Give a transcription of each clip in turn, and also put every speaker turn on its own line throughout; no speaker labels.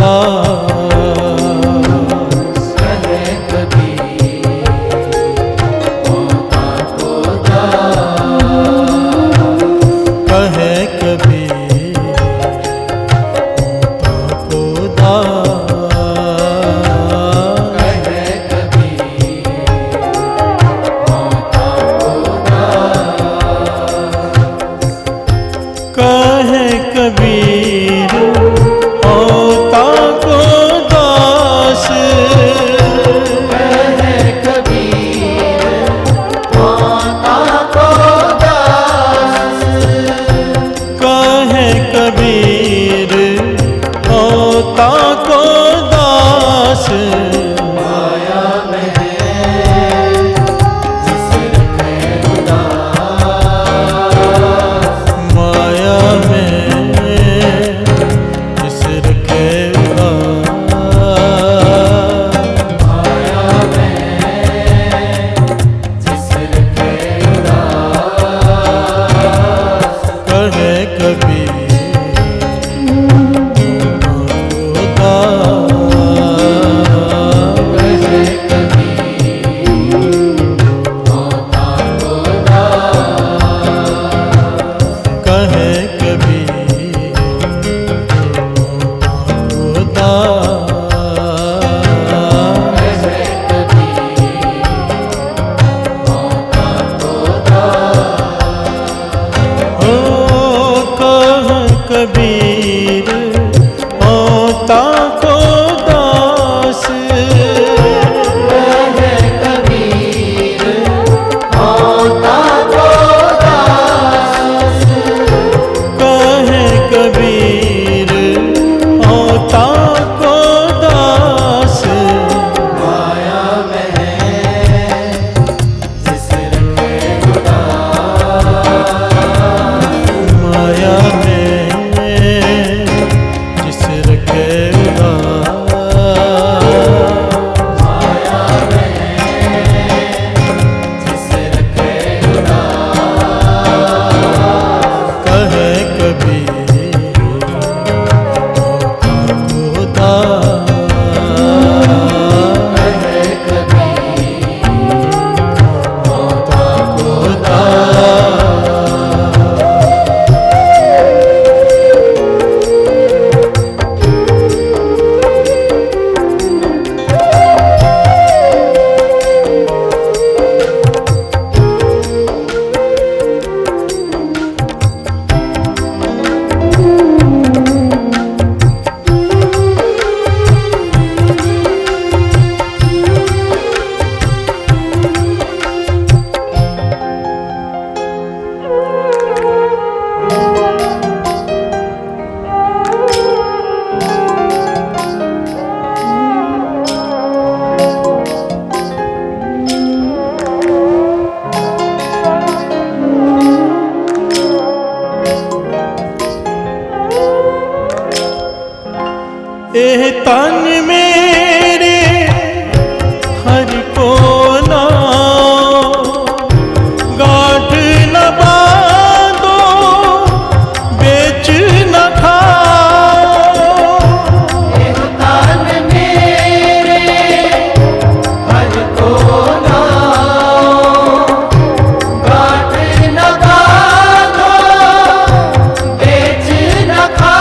दास।
कहे कबीर मौका को दास।
कहे कबीर मौका को दास।
कहे कबीर मौका को दास।
कहे कबीर होता को दास।
कहे कबीर मौका को दास।
कहे कबीर होता को दास।
माया में जिस रखे उदास।
माया में जिस रखे उदास।
माया में जिस रखे उदास।
कहे कबीर
कहे कबीर मौका को दास।
कहे कबीर
कहे कबीर मौका को दास।
हो कह कबीर होता को दास।
कहे कबीर मौका को दास।
कहे कबीर होता को दास।
माया में जिस रखे उदास।
माया में जिस रखे उदास।
माया में जिस रखे उदास।
कहे कबीर होता को दास।
कहे कबीर मौका को दास।
एह तन मेरे हरि को नाम गांठ न बांधो बेच न खाओ।
एह तान मेरे हर को नाम गांठ न बांधो बेच न खाओ।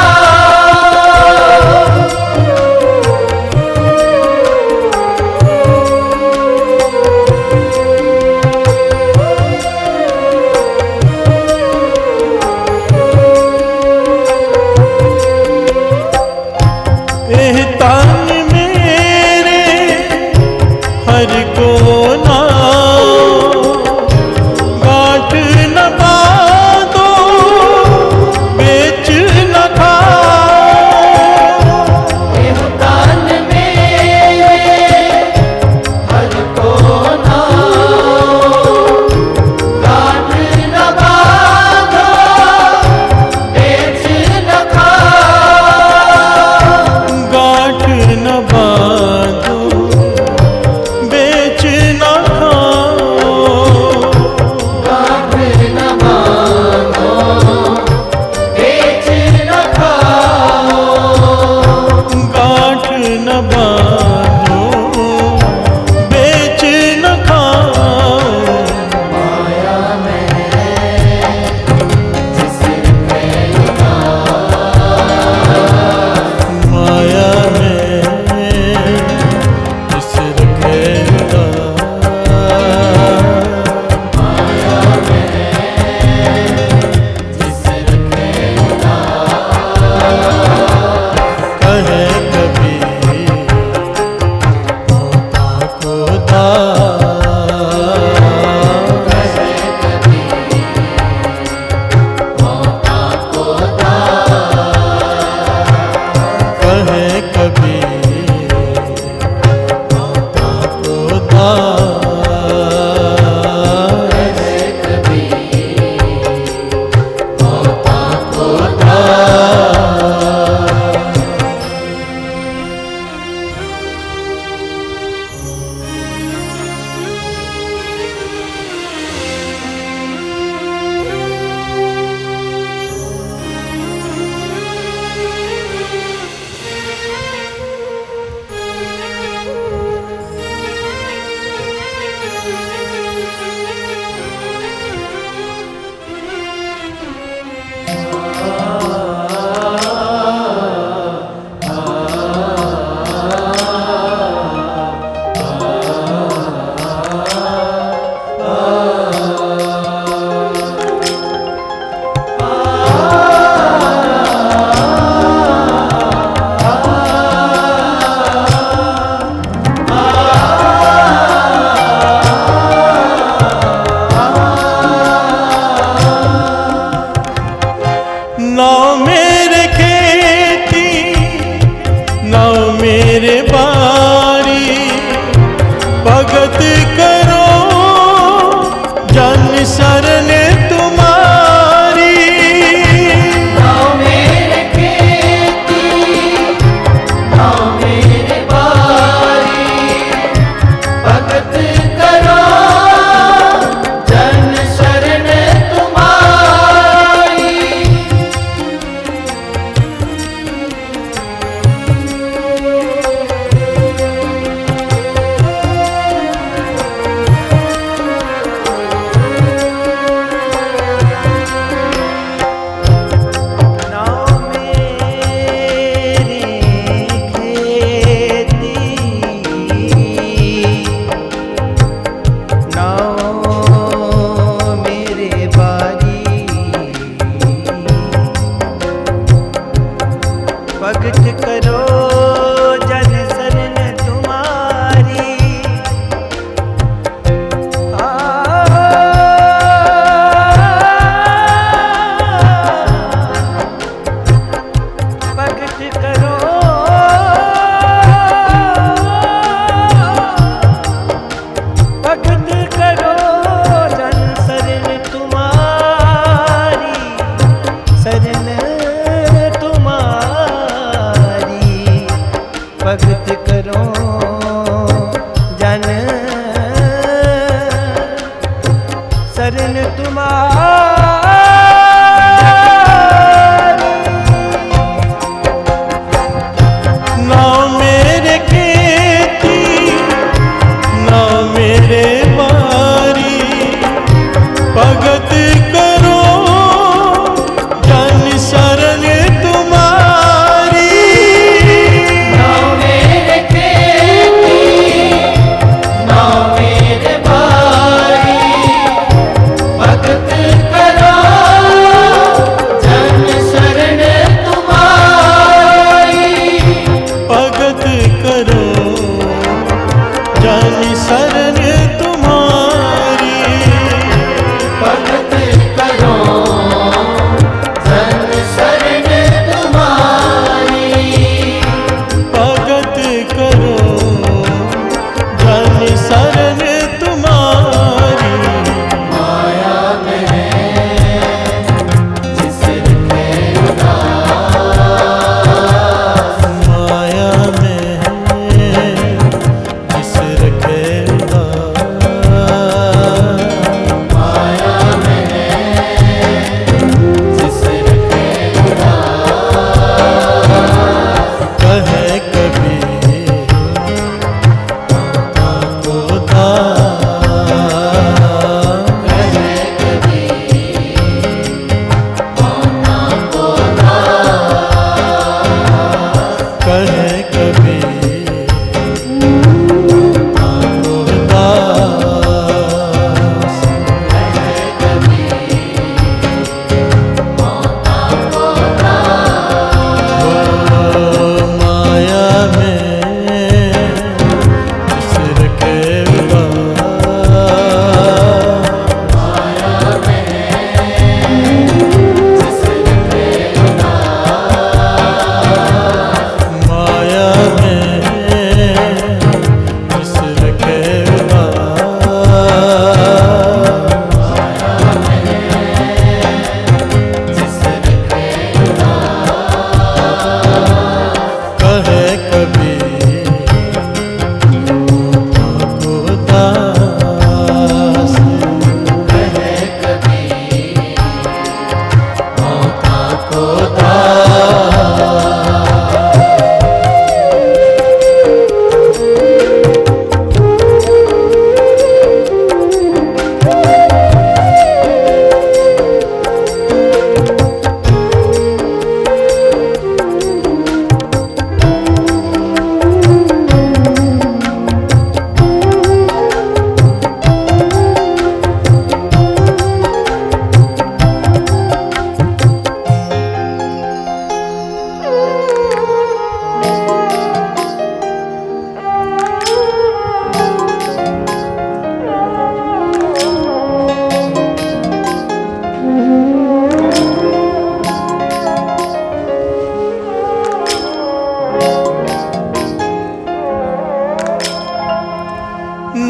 कहे कबीर मौका को दान,
कहे कबीर मौका को दान,
कहे कबीर मौका को दान,
कहे कबीर मौका को दान।
ना मेरे खेती ना मेरे बारी, भगत करो जन शरण तुम्हारी।
ना मेरे खेती ना मेरे बारी, भगत करो जन शरण तुम्हारी।
ना मेरी खेती ना मेरे बारी, भगत करो जन शरण तुम्हारी। भगत करो भगत करो जन शरण तुम्हारी, शरण तुम्हारी।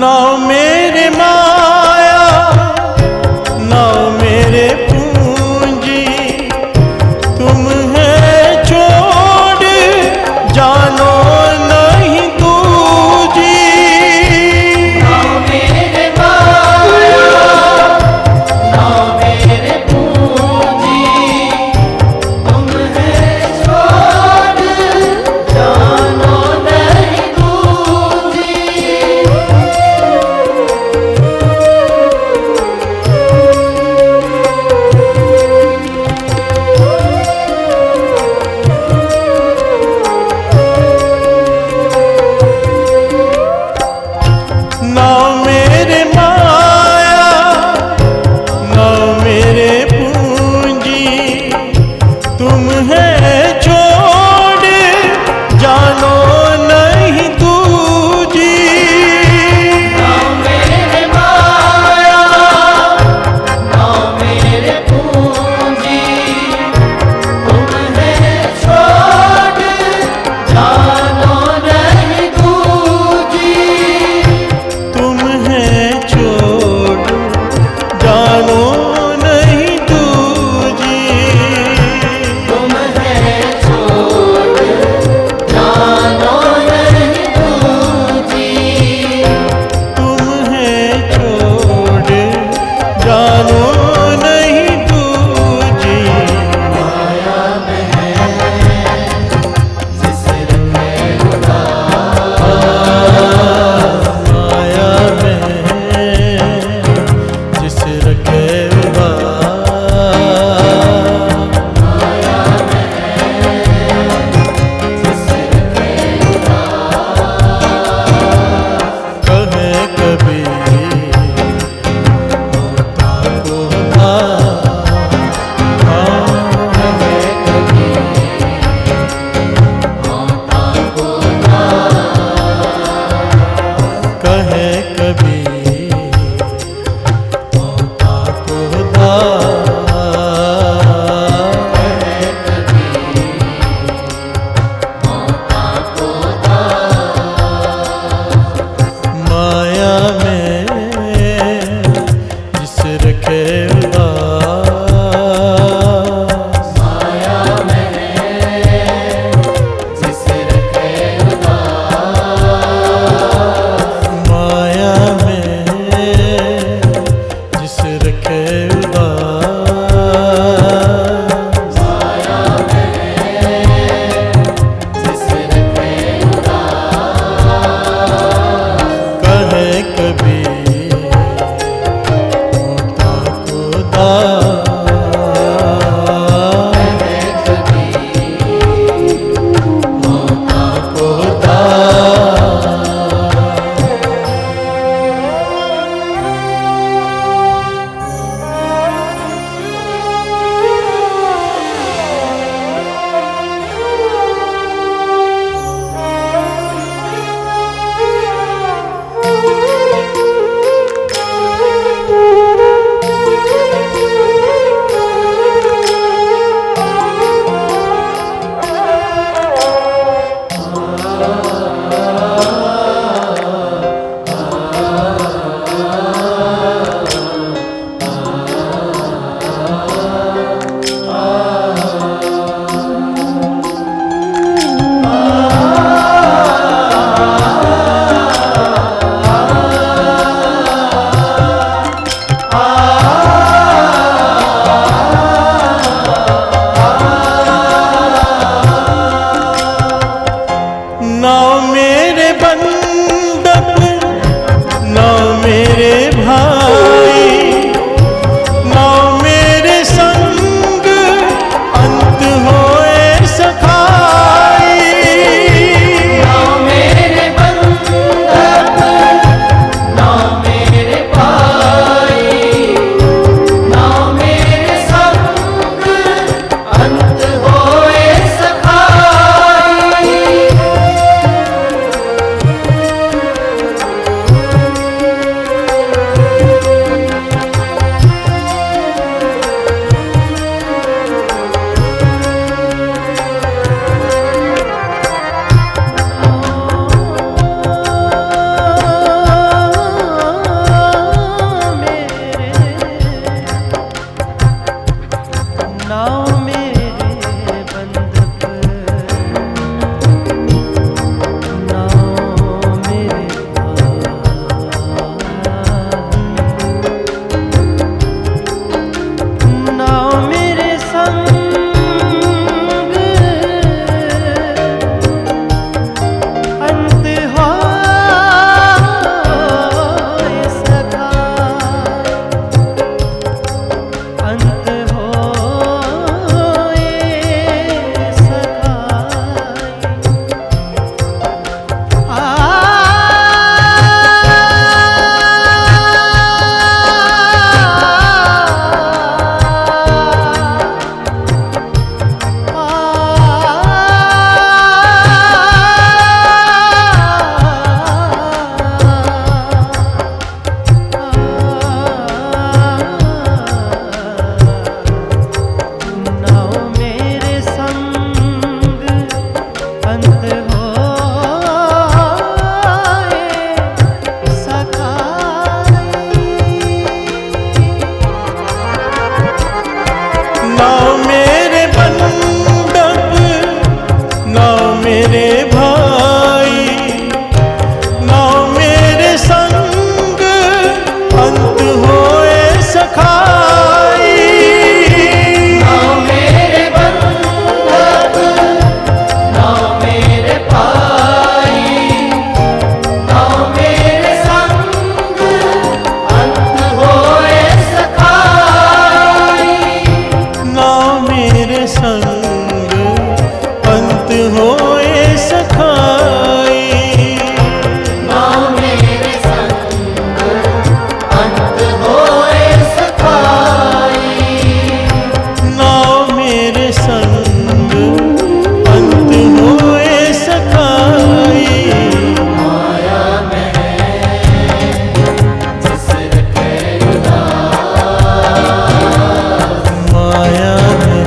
ना मेरे माया ना मेरे पूंजी, तुम है छोड़ जानो नहीं दूजी।
ना मेरे माया ना मेरे पूंजी, तुम है छोड़ जानो नहीं दूजी।
मेरे भाई, नाउ मेरे संग अंत होए सखाई।
नाउ मेरे बंधक, नाउ मेरे भाई, नाउ मेरे संग अंत होए सखाई।
नाउ मेरे संग अंत होए सखाई।
नाउ मेरे संग अंत होए सखाई।
नाउ मेरे संग अंत होए सखाई।
माया में जिस रखे
माया है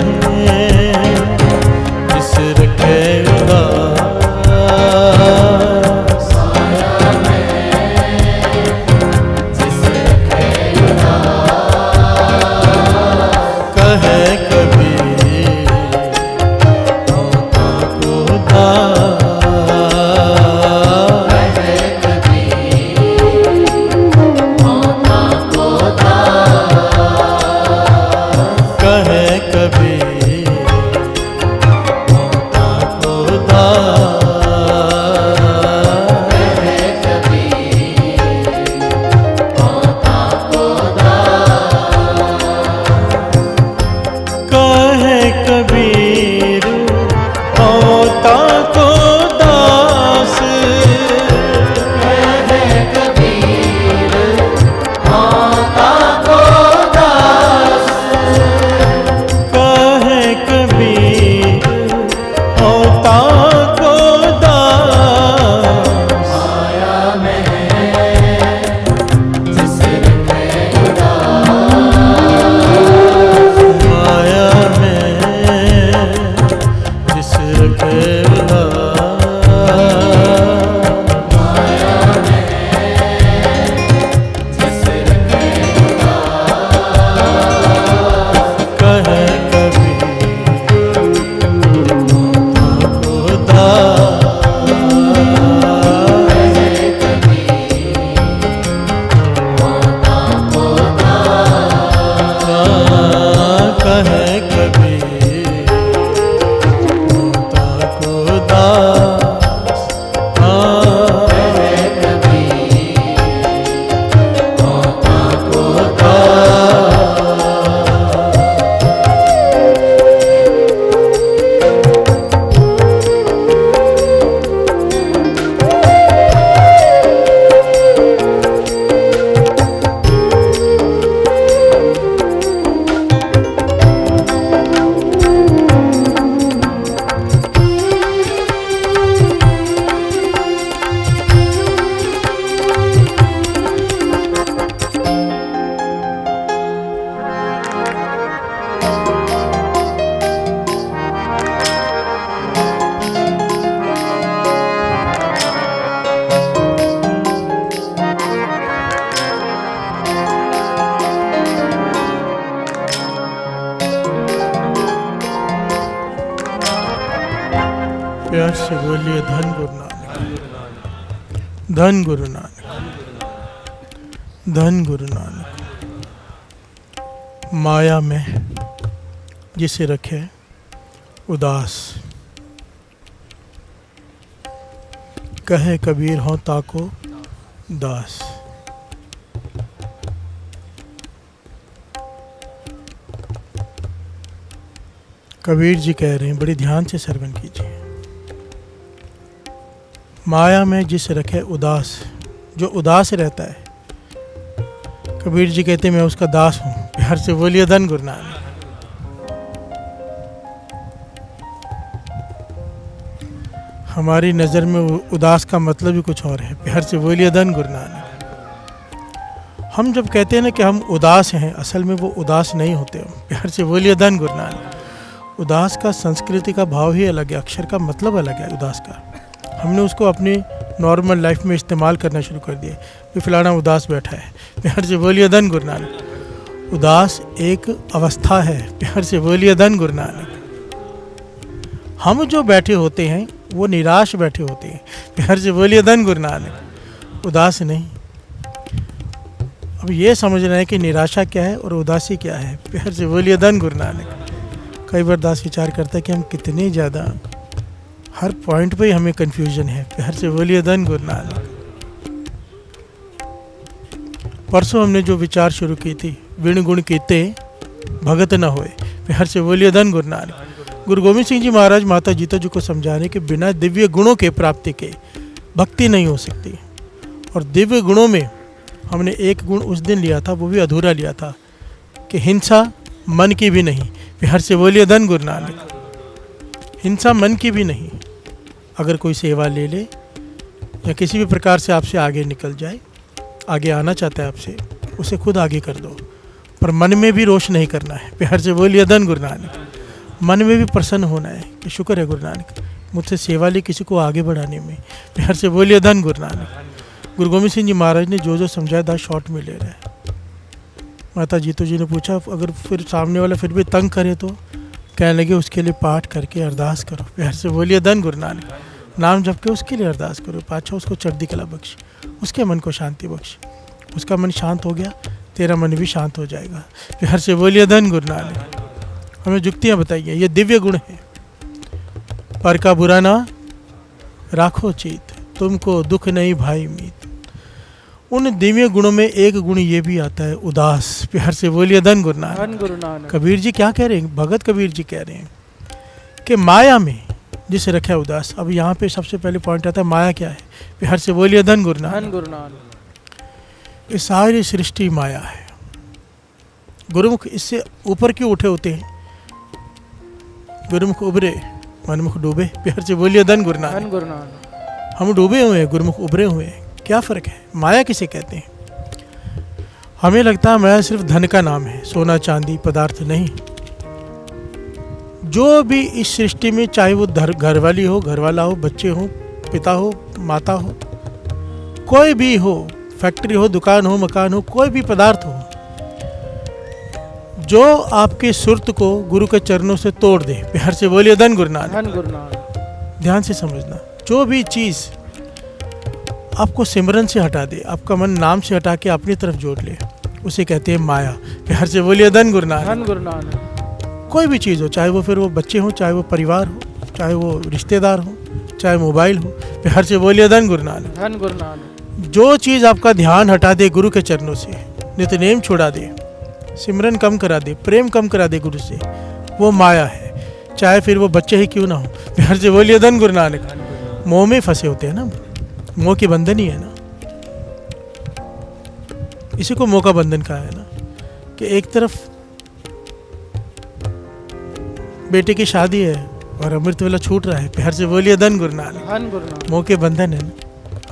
जिस रखे उदास।
माया में जिस रखे
कहे कबीर होता को दास।
कहे कबीर होता को
कहे कबीर होता को दास।
कहे कबीर होता को
कहे कबीर होता को दास।
कहे कबीर होता को दास।
कहे कबीर होता को दास।
माया में जिस रखे
माया में जिस रखे
जिस रखे
कहे कबीर होता को दास।
कहे कबीर होता को
कहे कबीर होता को दास।
कहे कबीर होता को
प्यार से बोलिए धन गुरु नानक, धन गुरु नानक, धन गुरु नानक। माया में जिसे रखे उदास। कहे कबीर हो ताको दास। कबीर जी कह रहे हैं, बड़ी ध्यान से श्रवण कीजिए। माया में जिस रखे उदास, जो उदास रहता है, कबीर जी कहते हैं मैं उसका दास हूं। प्यार से बोलिए धन गुरु नानक। हमारी नज़र में उदास का मतलब ही कुछ और है। प्यार से बोलिए धन गुरु नानक। हम जब कहते हैं ना कि हम उदास हैं, असल में वो उदास नहीं होते हम। प्यार से बोलिए धन गुरु नानक। उदास का संस्कृति का भाव ही अलग है, अक्षर का मतलब अलग है उदास का। हमने उसको अपनी नॉर्मल लाइफ में इस्तेमाल करना शुरू कर दिया कि फलाना उदास बैठा है। प्यार से बोलिए धन गुरु नानक। उदास एक अवस्था है। प्यार से बोलिए धन गुरु नानक। हम जो बैठे होते हैं वो निराश बैठे होते हैं। प्यार से बोलिए धन गुरु नानक। उदास नहीं। अब ये समझना है कि निराशा क्या है और उदासी क्या है। प्यार से बोलिए धन गुरु नानक। कई बार दास विचार करता है कि हम कितने ज़्यादा हर पॉइंट पे ही हमें कन्फ्यूजन है। प्यार से बोलिए धन गुरु नानक। परसों हमने जो विचार शुरू की थी, विण गुण कीते भगत न होए। प्यार से बोलिए धन गुरु नानक। गुरु गोविंद सिंह जी महाराज माता जीता जी को समझाने के बिना दिव्य गुणों के प्राप्ति के भक्ति नहीं हो सकती। और दिव्य गुणों में हमने एक गुण उस दिन लिया था, वो भी अधूरा लिया था, कि हिंसा मन की भी नहीं। प्यार से बोलिए धन गुरु नानक। हिंसा मन की भी नहीं। अगर कोई सेवा ले ले या किसी भी प्रकार से आपसे आगे निकल जाए, आगे आना चाहता है आपसे, उसे खुद आगे कर दो, पर मन में भी रोष नहीं करना है। प्यार से बोलिए धन गुरु नानक। मन में भी प्रसन्न होना है कि शुक्र है गुरु नानक, मुझसे सेवा ली किसी को आगे बढ़ाने में। प्यार से बोलिए धन गुरु नानक। गुरु गोविंद सिंह जी महाराज ने जो जो समझाया था शॉर्ट में ले रहे हैं। माता जीतो जी ने पूछा अगर फिर सामने वाला फिर भी तंग करे तो, कहने लगे उसके लिए पाठ करके अरदास करो। प्यार से बोलिए धन गुरु नानक। नाम जप के उसके लिए अरदास करो, पाछा उसको चढ़ती कला बख्श, उसके मन को शांति बख्श। उसका मन शांत हो गया, तेरा मन भी शांत हो जाएगा। प्यार से बोलिए धन गुरु नानक। हमें जुक्तियाँ बताइए, ये दिव्य गुण है। पर का बुरा ना राखो चीत, तुमको दुख नहीं भाई मीत। उन दिव्य गुणों में एक गुण ये भी आता है, उदास। प्यार से बोलिए धन गुरु नानक।
धन गुरु नानक।
कबीर जी क्या कह रहे हैं? भगत कबीर जी कह रहे हैं कि माया में जिसे रखा है उदास। अब यहाँ पे सबसे पहले पॉइंट आता है माया क्या है। प्यार से बोलिए धन गुरु नानक।
धन गुरु नानक।
ये सारी सृष्टि माया है। गुरुमुख इससे ऊपर क्यों उठे होते हैं? गुरुमुख उभरे मनमुख डूबे। प्यार से बोलिए धन गुरु
धन
नानक।
गुरु नानक।
हम डूबे हुए हैं, गुरुमुख उभरे हुए हैं। क्या फ़र्क है? माया किसे कहते हैं? हमें लगता है माया सिर्फ धन का नाम है, सोना चांदी पदार्थ नहीं। जो भी इस सृष्टि में, चाहे वो घर वाली हो, घर वाला हो, बच्चे हो, पिता हो, माता हो, कोई भी हो, फैक्ट्री हो, दुकान हो, मकान हो, कोई भी पदार्थ हो, जो आपके सुरत को गुरु के चरणों से तोड़ दे। प्यार से बोलिए धन गुरु नानक।
धन गुरु नानक।
ध्यान से समझना, जो भी चीज़ आपको सिमरन से हटा दे, आपका मन नाम से हटा के अपनी तरफ जोड़ ले, उसे कहते हैं माया। प्यार से बोलिए धन गुरु नानक।
धन गुरु नानक।
कोई भी चीज़ हो, चाहे वो फिर वो बच्चे हो, चाहे वो परिवार हो, चाहे वो रिश्तेदार हो, चाहे मोबाइल हो, प्यार से बोलिए धन गुरु नानक।
धन गुरु नानक।
जो चीज़ आपका ध्यान हटा दे गुरु के चरणों से, नित्यनेम छुड़ा दे, सिमरन कम करा दे, प्रेम कम करा दे गुरु से, वो माया है। चाहे फिर वो बच्चे ही क्यों ना हो। प्यार से बोलिए धन गुरु नानक। मोह में फंसे होते हैं ना, मोह के बंधन ही है ना, इसी को मोह का बंधन कहा है ना, कि एक तरफ बेटे की शादी है और अमृत वेला छूट रहा है। प्यार से बोलिए धन गुरु नानक।
धन गुरु नानक।
मोह के बंधन है ना,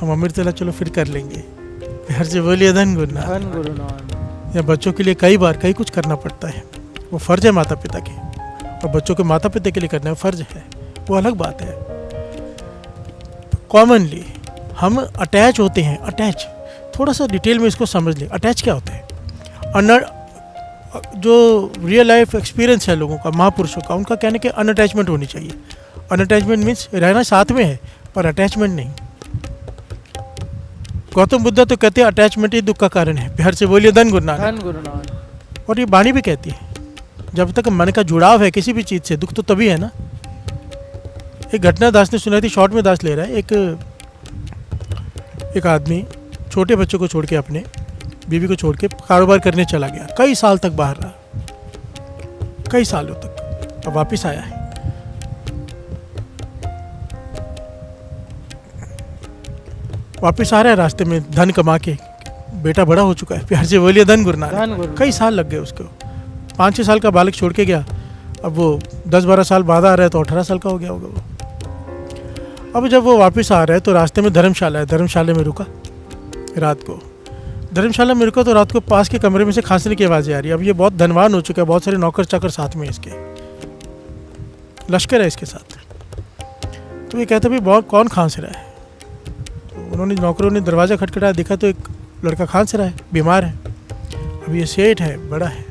हम अमृत वेला चलो फिर कर लेंगे। प्यार से बोलिए धन गुरु नानक।
धन गुरु नानक।
या बच्चों के लिए कई बार कई कुछ करना पड़ता है, वो फर्ज है माता पिता के, और बच्चों के माता पिता के लिए करना फर्ज है, वो अलग बात है। कॉमनली हम अटैच होते हैं। अटैच, थोड़ा सा डिटेल में इसको समझ लें। अटैच क्या होता है? जो रियल लाइफ एक्सपीरियंस है लोगों का, महापुरुषों का, उनका कहने के अनअटैचमेंट होनी चाहिए। अनअटैचमेंट मीन्स रहना साथ में है पर अटैचमेंट नहीं। गौतम बुद्ध तो कहते हैं अटैचमेंट ही दुख का कारण है। प्यार से बोलिए धन गुरु नानक।
धन गुरु नानक।
और ये वाणी भी कहती है, जब तक मन का जुड़ाव है किसी भी चीज़ से, दुख तो तभी है ना। एक घटना दास ने सुनाई थी, शॉर्ट में दास ले रहा है। एक आदमी छोटे बच्चों को छोड़ के, अपने बीवी को छोड़ के कारोबार करने चला गया। कई साल तक बाहर रहा, कई सालों तक। अब वापस आया है। वापस आ रहा है, रास्ते में धन कमा के, बेटा बड़ा हो चुका है। प्यार से बोलिए धन गुरु
धन
नानक।
गुरु
कई साल लग गए उसको। 5-6 साल का बालक छोड़ के गया, अब वो 10-12 साल बाद आ रहा है तो 18 साल का हो गया होगा वो। अब जब वो वापस आ रहा है तो रास्ते में धर्मशाला है, धर्मशाला में रुका रात को। धर्मशाला में रुका तो रात को पास के कमरे में से खांसने की आवाज़ें आ रही है। अब ये बहुत धनवान हो चुका है, बहुत सारे नौकर चाकर साथ में इसके, लश्कर है इसके साथ। तो ये कहता भाई बहुत कौन खांस रहा है? तो उन्होंने, नौकरों ने दरवाज़ा खटखटाया, देखा तो एक लड़का खांस रहा है, बीमार है। अब ये सेठ है, बड़ा है,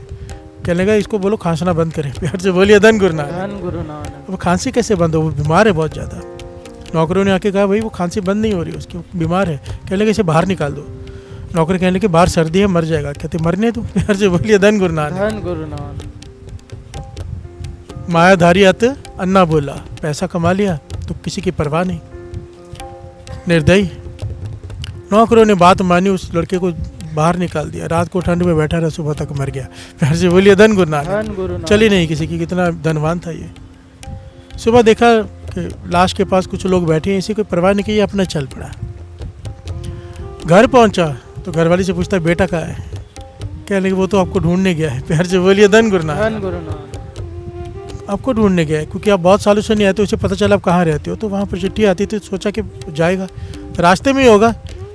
कहने लगा इसको बोलो खांसना बंद करे। प्यार से बोलिए धन गुरु नानक।
धन गुरु नानक।
अब खांसी कैसे बंद हो, वो बीमार है बहुत ज़्यादा। नौकरों ने आके कहा भाई वो खांसी बंद नहीं हो रही उसकी, बीमार है। कहने लगे इसे बाहर निकाल दो। नौकर कहने लगे बाहर सर्दी है मर जाएगा। कहते मरने दो। प्यार से बोलिए धन गुरु नानक।
धन गुरु नानक।
मायाधारी अत अन्ना बोला, पैसा कमा लिया तो किसी की परवाह नहीं, निर्दयी। नौकरों ने बात मानी, उस लड़के को बाहर निकाल दिया। रात को ठंड में बैठा रहा, सुबह तक मर गया। प्यार से बोलिए धन गुरु नानक।
धन गुरु नानक।
चली नहीं किसी की, कितना धनवान था ये। सुबह देखा कि लाश के पास कुछ लोग बैठे हैं, इसी कोई परवाह नहीं की, ये अपना चल पड़ा। घर पहुंचा तो घरवाली से पूछता बेटा कहाँ है। कहने लगे वो तो आपको ढूंढने गया है। प्यार से बोलिए धन गुरु नानक।
धन गुरु नानक।
आपको ढूंढने गया है क्योंकि आप बहुत सालों से नहीं आते, उसे पता चला आप कहाँ रहते हो, तो वहाँ पर चिट्ठी आती थी, सोचा कि जाएगा रास्ते में ही होगा,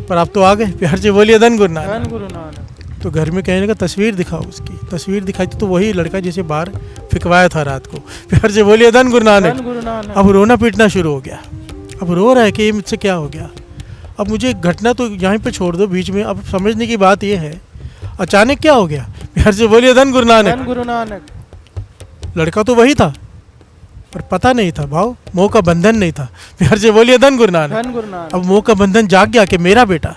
पर आप तो आ गए। प्यार से बोलिए धन गुरु नानक।
धन गुरु नानक।
तो घर में कहने लगा तस्वीर दिखाओ उसकी। तस्वीर दिखाई तो वही लड़का जिसे बाहर फिकवाया था रात को। प्यार से बोलिए धन गुरु नानक।
धन गुरु नानक।
अब रोना पीटना शुरू हो गया। अब रो रहा है कि ये मुझसे क्या हो गया। अब मुझे घटना तो यहाँ पे छोड़ दो बीच में, अब समझने की बात ये है अचानक क्या हो गया। प्यार से बोलिए धन गुरु
धन
नानक।
गुरु नानक।
लड़का तो वही था पर पता नहीं था भाव, मोह का बंधन नहीं था। प्यार से बोलिए धन गुरु नानक।
धन गुरु नानक।
अब मोह का बंधन जाग गया कि मेरा बेटा,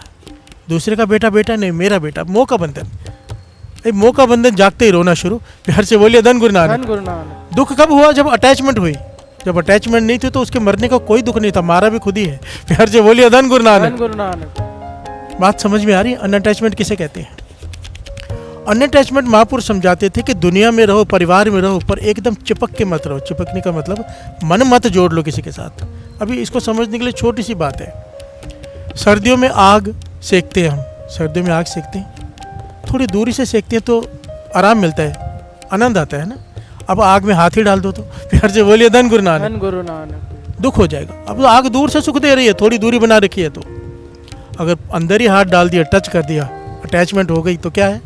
दूसरे का बेटा बेटा नहीं, मेरा बेटा। मोह का बंधन, मोह का बंधन जागते ही रोना शुरू। प्यार से बोलिए धन गुरु नानक।
धन गुरु नानक।
दुख कब हुआ? जब अटैचमेंट हुई। जब अटैचमेंट नहीं थी तो उसके मरने का कोई दुख नहीं था, मारा भी खुद ही है। प्यार से बोलिए धन गुरु
धन
नानक।
गुरु नानक।
बात समझ में आ रही है? अनअटैचमेंट किसे कहते हैं? अनअटैचमेंट महापुरुष समझाते थे कि दुनिया में रहो, परिवार में रहो, पर एकदम चिपक के मत रहो। चिपकने का मतलब मन मत जोड़ लो किसी के साथ। अभी इसको समझने के लिए छोटी सी बात है। सर्दियों में आग सेकते हैं हम, सर्दियों में आग सेकते हैं, थोड़ी दूरी से सेकते हैं तो आराम मिलता है, आनंद आता है ना। अब आग में हाथ ही डाल दो तो प्यार से बोलिए धन गुरु नानक।
धन गुरु नानक।
दुख हो जाएगा। अब आग दूर से सुख दे रही है, थोड़ी दूरी बना रखी है, तो अगर अंदर ही हाथ डाल दिया, टच कर दिया, अटैचमेंट हो गई तो क्या है?